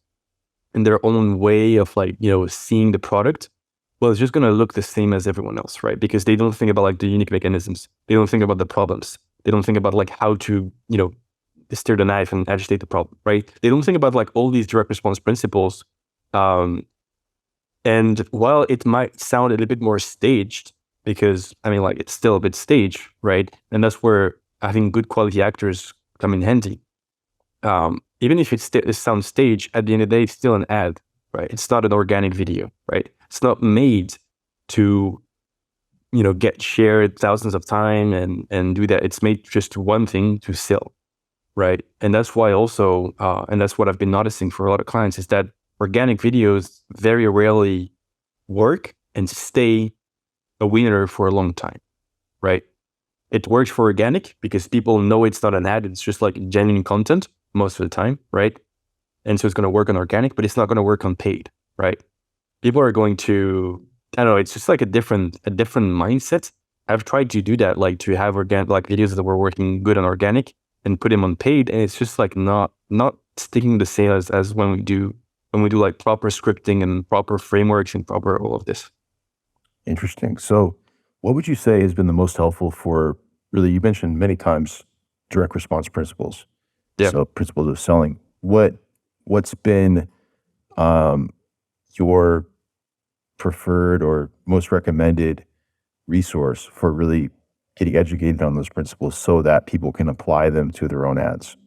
and their own way of like, seeing the product, well, it's just going to look the same as everyone else, right? Because they don't think about like the unique mechanisms. They don't think about the problems. They don't think about like how to, steer the knife and agitate the problem, right? They don't think about like all these direct response principles. And while it might sound a little bit more staged, because I mean, like it's still a bit staged, right? And that's where having good quality actors come in handy. Even if it sounds staged, at the end of the day, it's still an ad, right? It's not an organic video, right? It's not made to, get shared thousands of times and do that. It's made just one thing, to sell, right? And that's why also, and that's what I've been noticing for a lot of clients, is that organic videos very rarely work and stay a winner for a long time, right? It works for organic because people know it's not an ad. It's just like genuine content most of the time, right? And so it's going to work on organic, but it's not going to work on paid, right? People are going to, I don't know, it's just like a different mindset. I've tried to do that, like to have organic, like videos that were working good on organic and put them on paid. And it's just like not sticking the same as when we do like proper scripting and proper frameworks and proper all of this. Interesting. So what would you say has been the most helpful for, really, you mentioned many times direct response principles. Yeah. So principles of selling. What's been your preferred or most recommended resource for really getting educated on those principles so that people can apply them to their own ads?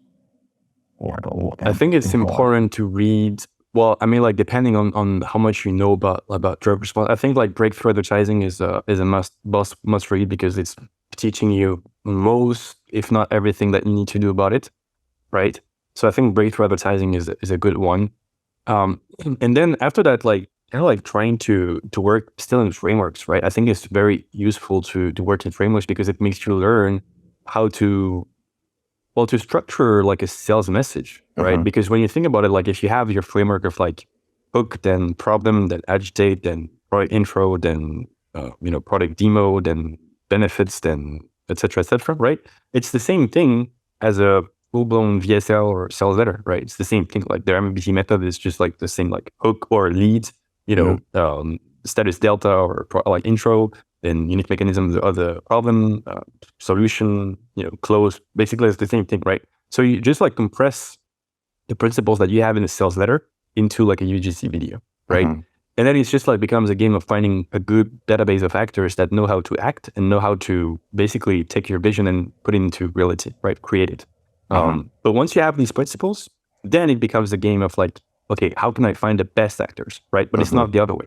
I think it's important to read. Well, I mean, like depending on how much you know about direct response, I think like breakthrough advertising is a must read, because it's teaching you most, if not everything, that you need to do about it, right? So I think breakthrough advertising is a good one. And then after that, like kind of like trying to work still in frameworks, right? I think it's very useful to work in frameworks because it makes you learn how to structure like a sales message, right? Uh-huh. Because when you think about it, like if you have your framework of like hook, then problem, then agitate, then product intro, then product demo, then benefits, then et cetera, right? It's the same thing as a full-blown VSL or sales letter, right? It's the same thing. Like their MVPC method is just like the same, like hook or lead, status delta or like intro, then unique mechanism, the problem, solution, close. Basically, it's the same thing, right? So you just like compress the principles that you have in a sales letter into like a UGC video, right? Uh-huh. And then it's just like becomes a game of finding a good database of actors that know how to act and know how to basically take your vision and put it into reality, right? Create it. But once you have these principles, then it becomes a game of like, okay, how can I find the best actors, right? But it's not the other way.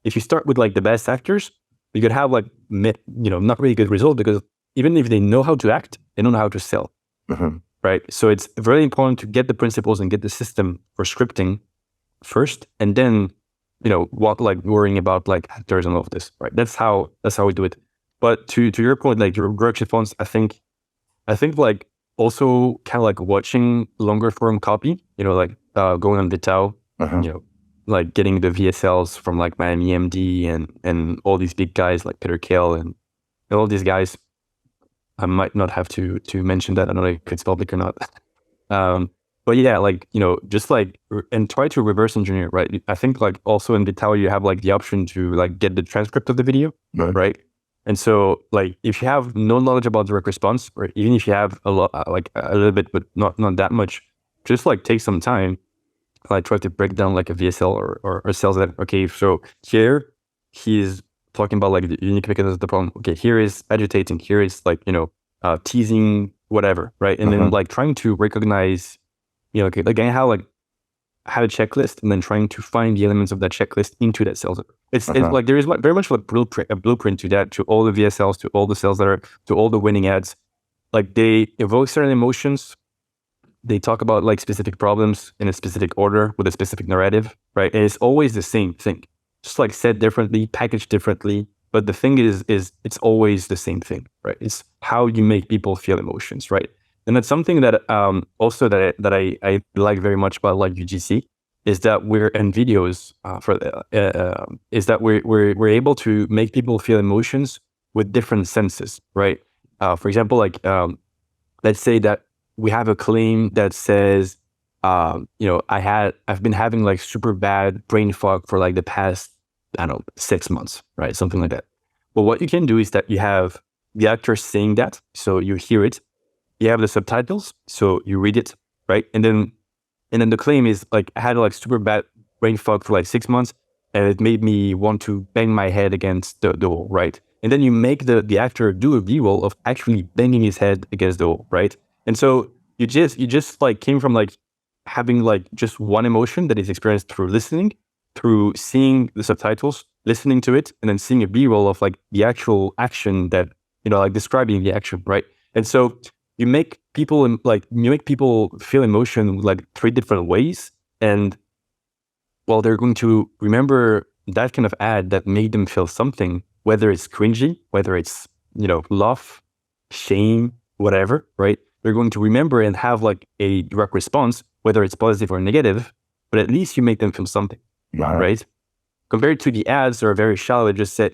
If you start with like the best actors, you could have like, not really good result, because even if they know how to act, they don't know how to sell, right? So it's very important to get the principles and get the system for scripting first, and then, worrying about like actors and all of this, right? That's how we do it. But to your point, like your direct response, I think like also kind of like watching longer form copy, like going on VidTao, like getting the VSLs from like Miami MD and all these big guys like Peter Kale and all these guys. I might not have to mention that. I don't know if it's public or not. But yeah, like, just like, and try to reverse engineer, right? I think like also in VidTao, you have like the option to like get the transcript of the video, right? And so like, if you have no knowledge about direct response, or even if you have a lot, like a little bit, but not that much, just like take some time, like try to break down like a VSL or sales that, okay, so here he's talking about like the unique mechanism of the problem. Okay, here is agitating, here is like, teasing, whatever, right? And then like trying to recognize, okay, like I have a checklist, and then trying to find the elements of that checklist into that sales letter. It's like there is very much like a blueprint to that, to all the VSLs, to all the sales letter, to all the winning ads. Like they evoke certain emotions. They talk about like specific problems in a specific order with a specific narrative, right? And it's always the same thing, just like said differently, packaged differently, But the thing is it's always the same thing, right? It's how you make people feel emotions, right? And that's something that also I like very much about like UGC is that we're in videos is that we're able to make people feel emotions with different senses, right? For example, like let's say that we have a claim that says, I've been having like super bad brain fog for like the past, I don't know, 6 months, right? Something like that. But what you can do is that you have the actor saying that, so you hear it. You have the subtitles, so you read it, right? And then the claim is like, I had like super bad brain fog for like 6 months, and it made me want to bang my head against the wall, right? And then you make the actor do a B-roll of actually banging his head against the wall, right? And so you just like came from like having like just one emotion that is experienced through listening, through seeing the subtitles, listening to it, and then seeing a B-roll of like the actual action that, like describing the action, right? And so you make people feel emotion like 3 different ways, and well, they're going to remember that kind of ad that made them feel something, whether it's cringy, whether it's love, shame, whatever, right? They're going to remember and have like a direct response, whether it's positive or negative, but at least you make them feel something, right? Compared to the ads that are very shallow, it just said,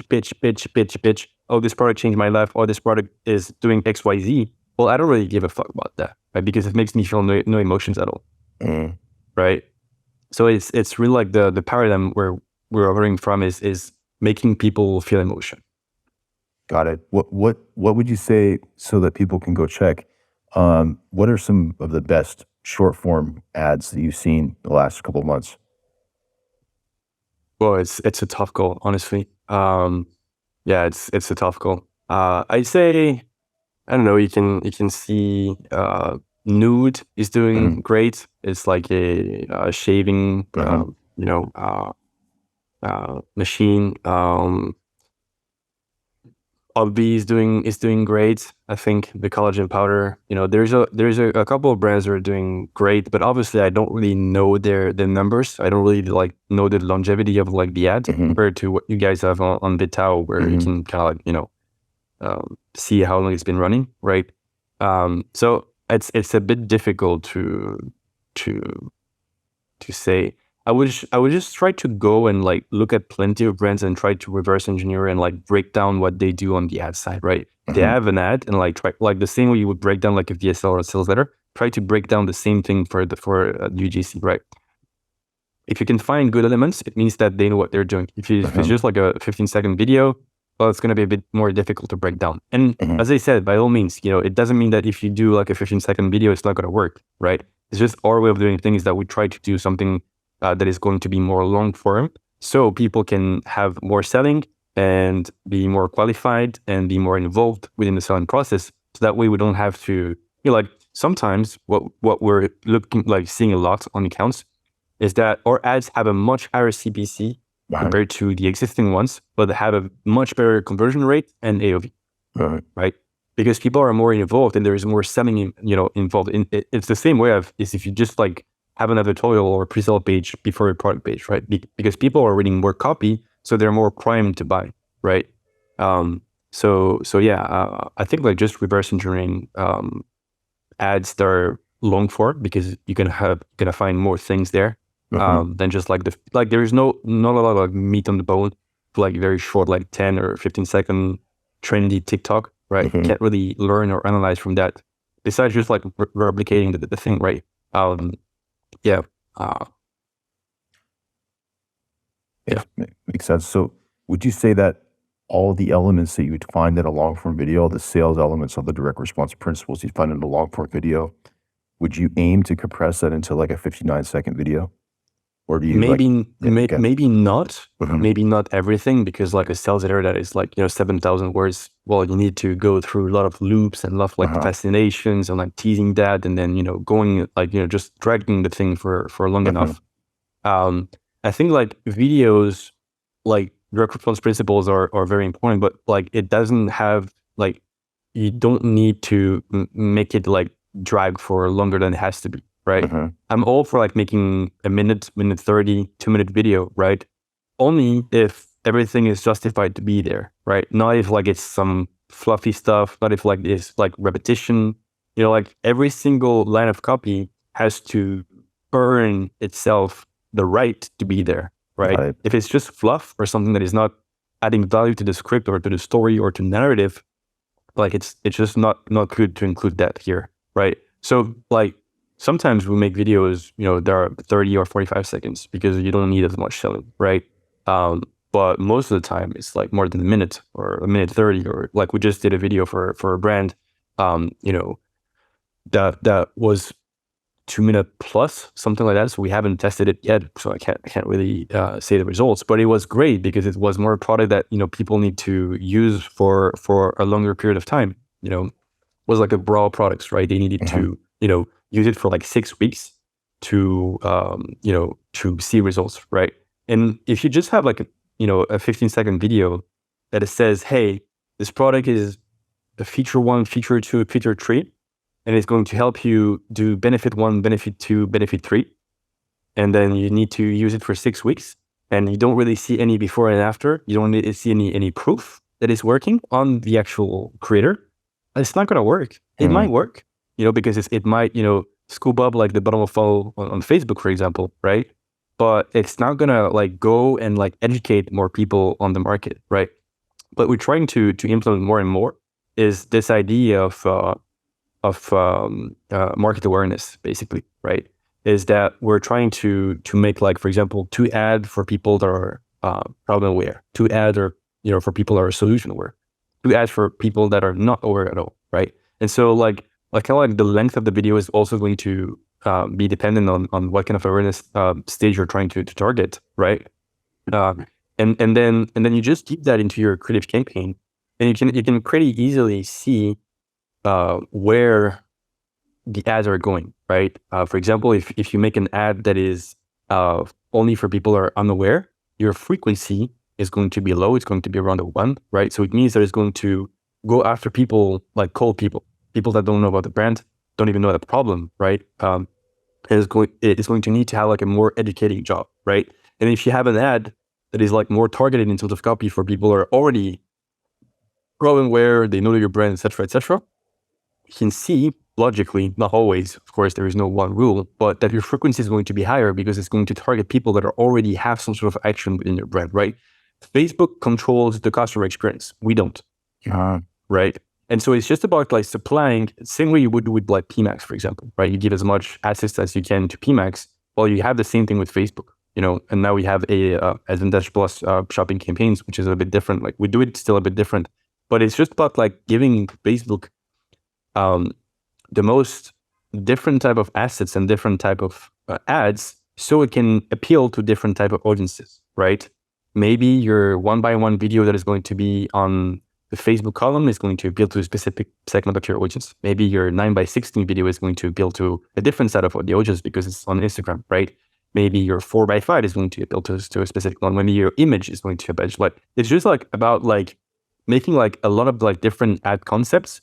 pitch. Oh, this product changed my life. Oh, this product is doing X, Y, Z. Well, I don't really give a fuck about that, right? Because it makes me feel no emotions at all, right? So it's really like the paradigm where we're operating from is making people feel emotion. Got it. What would you say, so that people can go check? What are some of the best short form ads that you've seen the last couple of months? Well, it's a tough call, honestly. Yeah, it's a tough call. I'd say, I don't know, you can see Nude is doing great. It's like a shaving machine. Obvi is doing great. I think the collagen powder. There's a couple of brands that are doing great, but obviously I don't really know their numbers. I don't really like know the longevity of like the ad compared to what you guys have on VidTao, where you can kind of like see how long it's been running, right? So it's a bit difficult to say. I would just try to go and like look at plenty of brands and try to reverse engineer and like break down what they do on the ad side, right? They have an ad and like try like the same way you would break down like a VSL or a sales letter, try to break down the same thing for UGC, right? If you can find good elements, it means that they know what they're doing. If it's just like a 15-second video, well, it's going to be a bit more difficult to break down. And as I said, by all means, it doesn't mean that if you do like a 15-second video, it's not going to work, right? It's just our way of doing things that we try to do something that is going to be more long form, so people can have more selling and be more qualified and be more involved within the selling process. So that way we don't have to, like sometimes what we're seeing a lot on accounts is that our ads have a much higher CPC compared to the existing ones, but they have a much better conversion rate and AOV, right? Because people are more involved and there is more selling, involved. It's the same way is if you just like have another tutorial or pre-sale page before a product page, right? Because people are reading more copy, so they're more primed to buy, right? So yeah, I think like just reverse engineering ads that are long form, because you're gonna find more things there than just like there is not a lot of like meat on the bone for like very short, like 10 or 15-second trendy TikTok, right? You can't really learn or analyze from that besides just like replicating the thing, right? Yeah. Makes sense. So would you say that all the elements that you would find in a long form video, the sales elements of the direct response principles you find in a long form video, would you aim to compress that into like a 59-second video? Or do you maybe not, maybe not everything, because like a sales letter that is like 7,000 words, well, you need to go through a lot of loops and a lot of like fascinations and like teasing that, and then going like just dragging the thing for long enough. I think like videos, like direct response principles are very important, but like it doesn't have like, you don't need to make it like drag for longer than it has to be. Right. I'm all for like making a minute 30, 2-minute video, right? Only if everything is justified to be there, right? Not if like it's some fluffy stuff, not if like it's like repetition, like every single line of copy has to earn itself the right to be there, right? Right. If it's just fluff or something that is not adding value to the script or to the story or to narrative, like it's just not good to include that here, right? So like sometimes we make videos, that are 30 or 45 seconds because you don't need as much selling, right? But most of the time it's like more than a minute or a minute 30, or like we just did a video for a brand, that was 2 minute plus, something like that. So we haven't tested it yet, so I can't really say the results. But it was great because it was more a product that people need to use for a longer period of time. It was like a broad products, right? They needed to use it for like 6 weeks to to see results, right? And if you just have like a 15-second video that it says, hey, this product is a feature 1, feature 2, feature 3. And it's going to help you do benefit 1, benefit 2, benefit 3. And then you need to use it for 6 weeks. And you don't really see any before and after. You don't need to see any proof that it's working on the actual creator. It's not going to work. It might work, because it might, scoop up like the bottom of funnel on Facebook, for example, right? But it's not going to like go and like educate more people on the market, right? But we're trying to implement more and more is this idea of market awareness, basically, right? Is that we're trying to make, like, for example, 2 ads for people that are problem aware, 2 ads or for people that are solution aware, 2 ads for people that are not aware at all, right? And so like kind of like the length of the video is also going to be dependent on what kind of awareness stage you're trying to target, right? And then you just keep that into your creative campaign, and you can pretty easily see where the ads are going, right? For example, if you make an ad that is only for people who are unaware, your frequency is going to be low. It's going to be around 1, right? So it means that it's going to go after people, like cold people that don't know about the brand, don't even know the problem, right? It's going to need to have like a more educating job, right? And if you have an ad that is like more targeted in terms of copy for people who are already problem aware, they know your brand, etc., you can see logically, not always, of course, there is no one rule, but that your frequency is going to be higher because it's going to target people that already have some sort of action within your brand, right? Facebook controls the customer experience. We don't, right? And so it's just about like supplying, same way you would do with like PMax, for example, right? You give as much access as you can to PMax. Well, you have the same thing with Facebook, and now we have a Advantage Plus shopping campaigns, which is a bit different. Like we do it still a bit different, but it's just about like giving Facebook the most different type of assets and different type of ads so it can appeal to different type of audiences, right? Maybe your 1-by-1 video that is going to be on the Facebook column is going to appeal to a specific segment of your audience. Maybe your 9-by-16 video is going to appeal to a different set of the audience because it's on Instagram, right? Maybe your 4-by-5 is going to appeal to a specific one. Maybe your image is going to appeal. Like it's just like about like making like a lot of like different ad concepts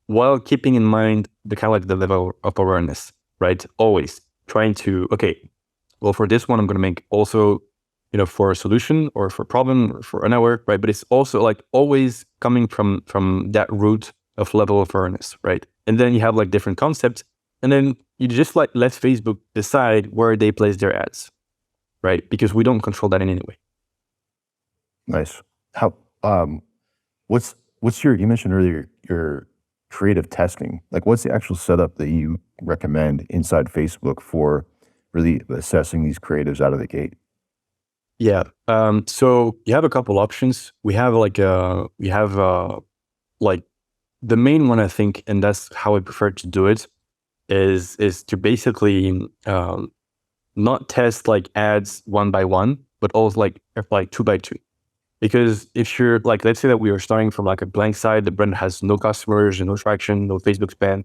while keeping in mind the kind of like the level of awareness, right? Always trying to, okay, well, for this one, I'm going to make also, for a solution or for a problem or for an hour, right? But it's also like always coming from that root of level of awareness, right? And then you have like different concepts, and then you just like let Facebook decide where they place their ads, right? Because we don't control that in any way. Nice. How, what's you mentioned earlier, your creative testing, like what's the actual setup that you recommend inside Facebook for really assessing these creatives out of the gate? Yeah. So you have a couple options. We have like the main one, I think, and that's how I prefer to do it, is to basically not test like ads 1-by-1, but also like 2-by-2. Because if you're like, let's say that we are starting from like a blank site, the brand has no customers, no traction, no Facebook spend.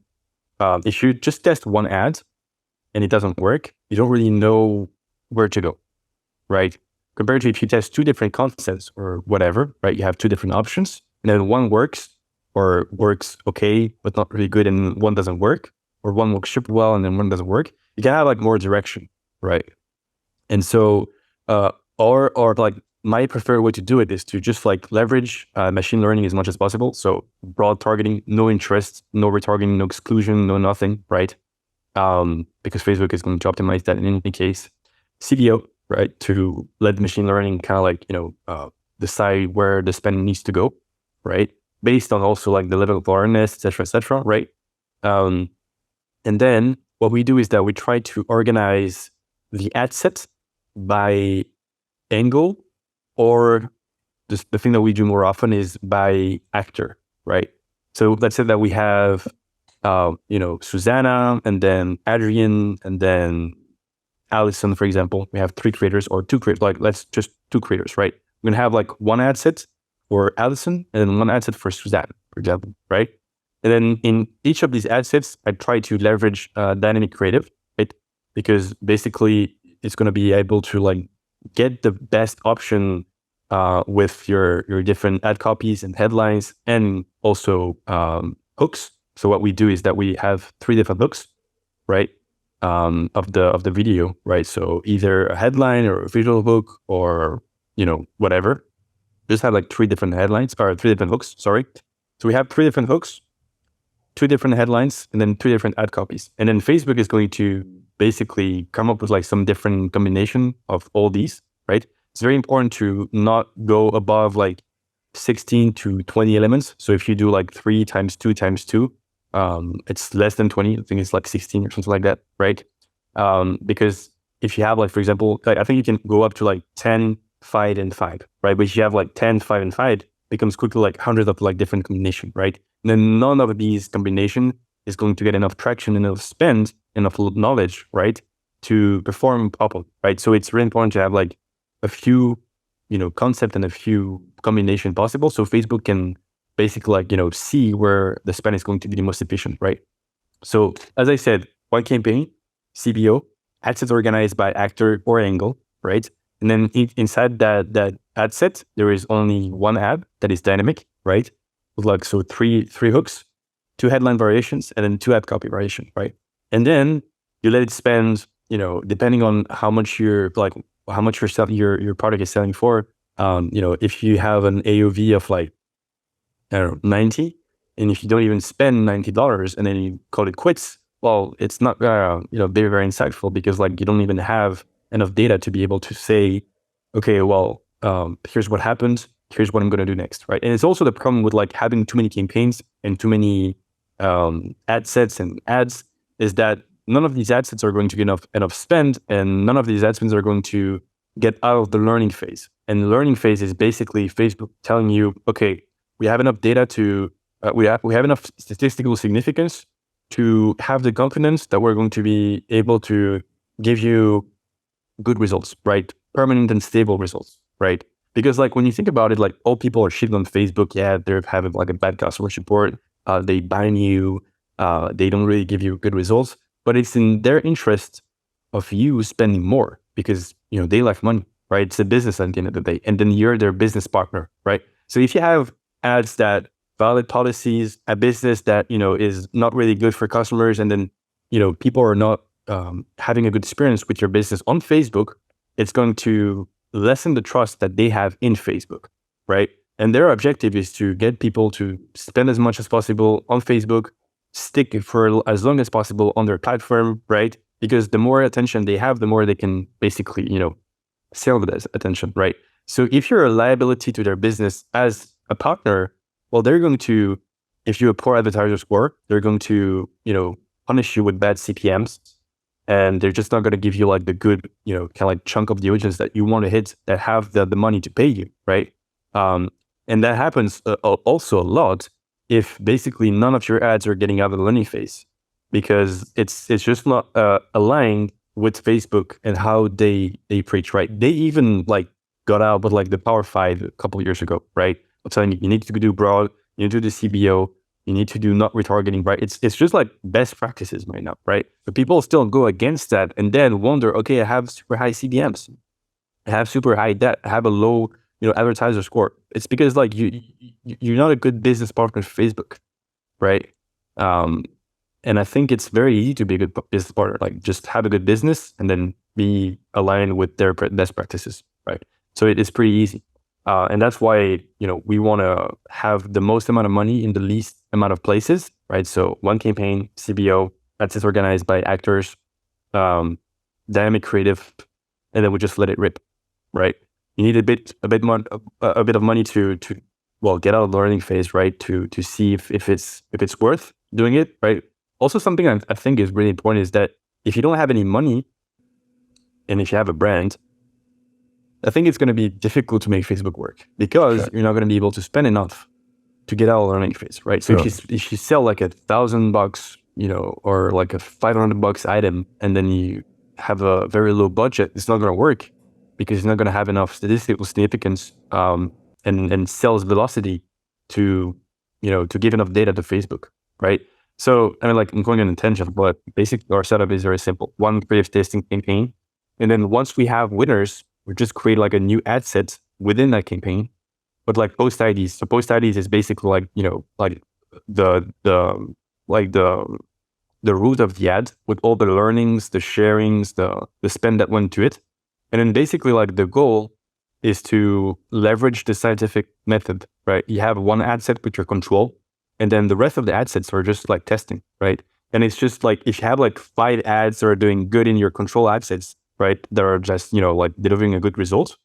If you just test one ad and it doesn't work, you don't really know where to go, right? Compared to if you test 2 different concepts or whatever, right? You have 2 different options, and then one works or works okay, but not really good, and one doesn't work, or one works super well and then one doesn't work. You can have like more direction, right? And so, or like my preferred way to do it is to just like leverage machine learning as much as possible. So broad targeting, no interest, no retargeting, no exclusion, no nothing, right? Because Facebook is going to optimize that in any case. CBO, right? To let the machine learning kind of like, decide where the spend needs to go, right? Based on also like the level of awareness, et cetera, right? And then what we do is that we try to organize the ad set by angle, or just the thing that we do more often is by actor, right? So let's say that we have, Susanna, and then Adrian, and then Allison, for example. We have 3 creators or 2 creators, like let's just 2 creators, right? We're gonna have like one ad set for Allison and then one ad set for Susanna, for example, right? And then in each of these ad sets, I try to leverage dynamic creative, right? Because basically it's going to be able to like get the best option with your different ad copies and headlines, and also hooks. So what we do is that we have 3 different hooks, right? Of the video, right? So either a headline or a visual hook, or whatever. Just have like 3 different headlines, or 3 different hooks. Sorry. So we have 3 different hooks, 2 different headlines, and then 2 different ad copies. And then Facebook is going to basically come up with like some different combination of all these, right? It's very important to not go above like 16 to 20 elements. So if you do like 3 times 2 times 2, it's less than 20. I think it's like 16 or something like that, right? Because if you have like, for example, like I think you can go up to like 10, 5, and 5, right? But if you have like 10, 5, and 5, becomes quickly like hundreds of like different combination, right? And then none of these combination is going to get enough traction, enough spend, enough knowledge, right, to perform properly, right? So it's really important to have like a few, concept and a few combination possible, so Facebook can basically like, see where the spend is going to be the most efficient, right? So as I said, one campaign, CBO, ad sets organized by actor or angle, right? And then inside that ad set, there is only one ad that is dynamic, right? With like, so three hooks, 2 headline variations, and then 2 ad copy variation, right? And then you let it spend, depending on how much your product is selling for. If you have an AOV of like, I don't know, 90, and if you don't even spend $90 and then you call it quits, well, it's not very, very insightful, because like you don't even have enough data to be able to say, okay, well, here's what happened, here's what I'm going to do next, right? And it's also the problem with like having too many campaigns and too many ad sets and ads, is that none of these ad sets are going to get enough spend, and none of these ad spends are going to get out of the learning phase. And the learning phase is basically Facebook telling you, okay, we have enough data to, we have enough statistical significance to have the confidence that we're going to be able to give you good results, right? Permanent and stable results, right? Because like when you think about it, like all people are shitting on Facebook. Yeah, they're having like a bad customer support. They ban you. They don't really give you good results. But it's in their interest of you spending more, because they like money, right? It's a business at the end of the day, and then you're their business partner, right? So if you have ads that violate policies, a business that is not really good for customers, and then people are not having a good experience with your business on Facebook, it's going to lessen the trust that they have in Facebook, right? And their objective is to get people to spend as much as possible on Facebook, stick for as long as possible on their platform, right? Because the more attention they have, the more they can basically, sell that attention, right? So if you're a liability to their business as a partner, well, they're going to, if you're a poor advertiser score, they're going to, punish you with bad CPMs. And they're just not going to give you like the good, kind of like chunk of the audience that you want to hit, that have the money to pay you, right? And that happens also a lot if basically none of your ads are getting out of the learning phase, because it's just not aligned with Facebook and how they preach, right? They even like got out with like the Power 5 a couple of years ago, right? I'm telling you, you need to do broad, you need to do CBO, you need to do not retargeting, right? It's just like best practices right now, right? But people still go against that and then wonder, okay, I have super high CBMs, I have super high debt, I have a low, advertiser score. It's because like you're not a good business partner for Facebook, right? And I think it's very easy to be a good business partner. Like just have a good business and then be aligned with their best practices, right? So it is pretty easy. And that's why, we want to have the most amount of money in the least amount of places, right? So one campaign, CBO, that's it, organized by actors, dynamic creative, and then we just let it rip, right? You need a bit of money to get out of the learning phase, right? To see if it's worth doing it, right? Also, something I think is really important is that if you don't have any money, and if you have a brand, I think it's going to be difficult to make Facebook work because you're not going to be able to spend enough to get out of the learning phase, right? So if you sell like $1,000, or like a $500 item, and then you have a very low budget, it's not going to work because you're not going to have enough statistical significance and sales velocity to give enough data to Facebook, right? So I'm going on a tangent, but basically our setup is very simple: one creative testing campaign, and then once we have winners, we just create like a new ad set within that campaign, but like post IDs. So post IDs is basically like the root of the ad with all the learnings, the sharings, the spend that went to it. And then basically like the goal is to leverage the scientific method, right? You have one ad set with your control, and then the rest of the ad sets are just like testing, right? And it's just like, if you have like 5 ads that are doing good in your control ad sets, right, that are just, delivering a good result,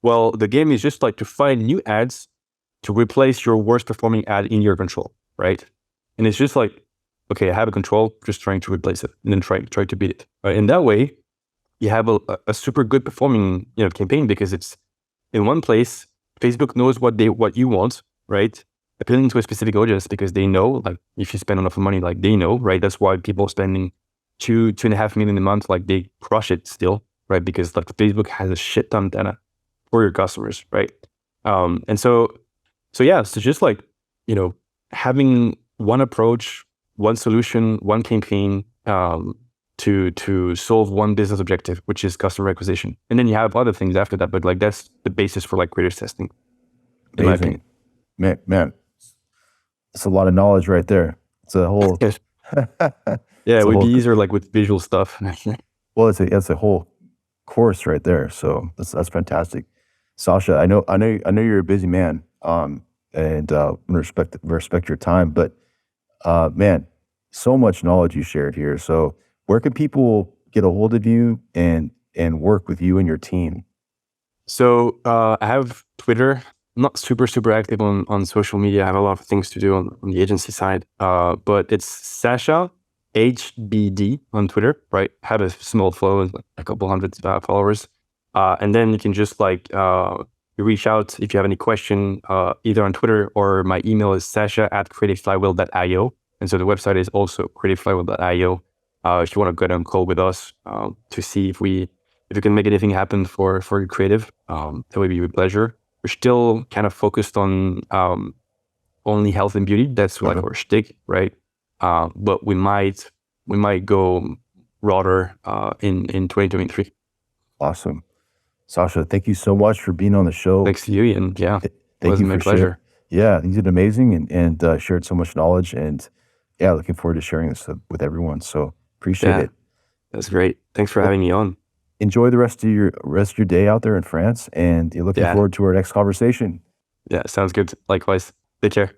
well, the game is just like to find new ads to replace your worst performing ad in your control, right? And it's just like, okay, I have a control, just trying to replace it, and then try to beat it, right? And that way, you have a super good performing campaign because it's in one place. Facebook knows what you want, right? Appealing to a specific audience because they know, like, if you spend enough money, like they know, right? That's why people spending $2.5 million a month, like they crush it still, right? Because like Facebook has a shit ton of data for your customers, right? And so just like, having one approach, one solution, one campaign, to solve one business objective, which is customer acquisition. And then you have other things after that, but like that's the basis for like creative testing, in my opinion. Man, it's a lot of knowledge right there. It's a whole... Yeah, it would be easier like with visual stuff. Well, it's a whole course right there. So that's fantastic. Sacha, I know you're a busy man, and respect your time, but man, so much knowledge you shared here. So where can people get a hold of you and work with you and your team? So I have Twitter. I'm not super active on social media. I have a lot of things to do on the agency side. But it's Sacha HBD on Twitter, right? I have a small following, like a couple hundred followers. And then you can just you reach out if you have any question, either on Twitter, or my email is sacha@creativeflywheel.io. And so the website is also creativeflywheel.io. If you want to get on call with us to see if we can make anything happen for your creative, that would be a pleasure. We're still kind of focused on only health and beauty. That's like our shtick, right? But we might go broader in 2023. Awesome. Sacha, thank you so much for being on the show. Thanks to you, Ian. Yeah, it was my pleasure. Yeah, you did amazing and shared so much knowledge. And yeah, looking forward to sharing this with everyone. So appreciate it. That's great. Thanks for having me on. Enjoy the rest of your day out there in France, and you're looking forward to our next conversation. Yeah, sounds good. Likewise. Take care.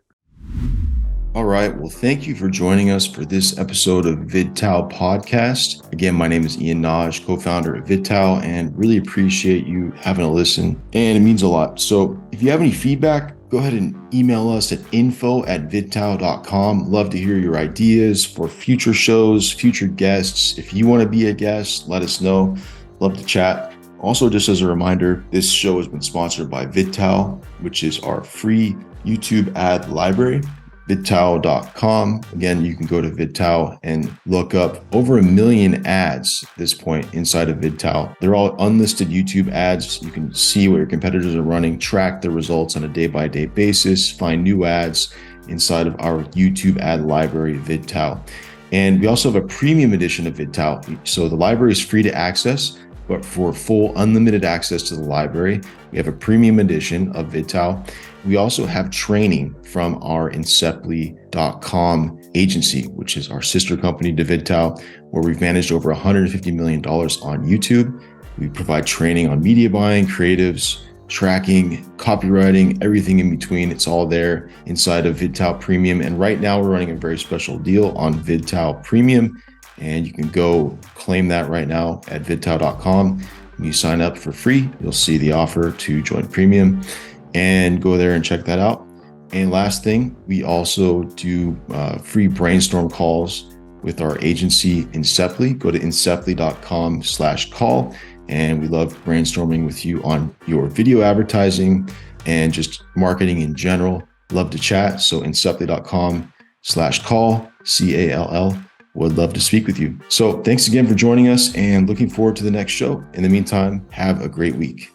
All right. Well, thank you for joining us for this episode of VidTao Podcast. Again, my name is Ian Nagy, co-founder of VidTao, and really appreciate you having a listen. And it means a lot. So if you have any feedback, go ahead and email us at info@vidtao.com. Love to hear your ideas for future shows, future guests. If you want to be a guest, let us know. Love to chat. Also, just as a reminder, this show has been sponsored by VidTao, which is our free YouTube ad library. VidTao.com. Again, you can go to VidTao and look up over 1 million ads at this point inside of VidTao. They're all unlisted YouTube ads. You can see what your competitors are running, track the results on a day-by-day basis, find new ads inside of our YouTube ad library, VidTao. And we also have a premium edition of VidTao. So the library is free to access, but for full unlimited access to the library, we have a premium edition of VidTao. We also have training from our Inceptly.com agency, which is our sister company to VidTao, where we've managed over $150 million on YouTube. We provide training on media buying, creatives, tracking, copywriting, everything in between. It's all there inside of VidTao Premium. And right now we're running a very special deal on VidTao Premium. And you can go claim that right now at VidTao.com. When you sign up for free, you'll see the offer to join Premium, and go there and check that out. And last thing, we also do free brainstorm calls with our agency Inceptly. Go to inceptly.com/call. And we love brainstorming with you on your video advertising and just marketing in general. Love to chat. So inceptly.com/call, CALL. Would love to speak with you. So thanks again for joining us, and looking forward to the next show. In the meantime, have a great week.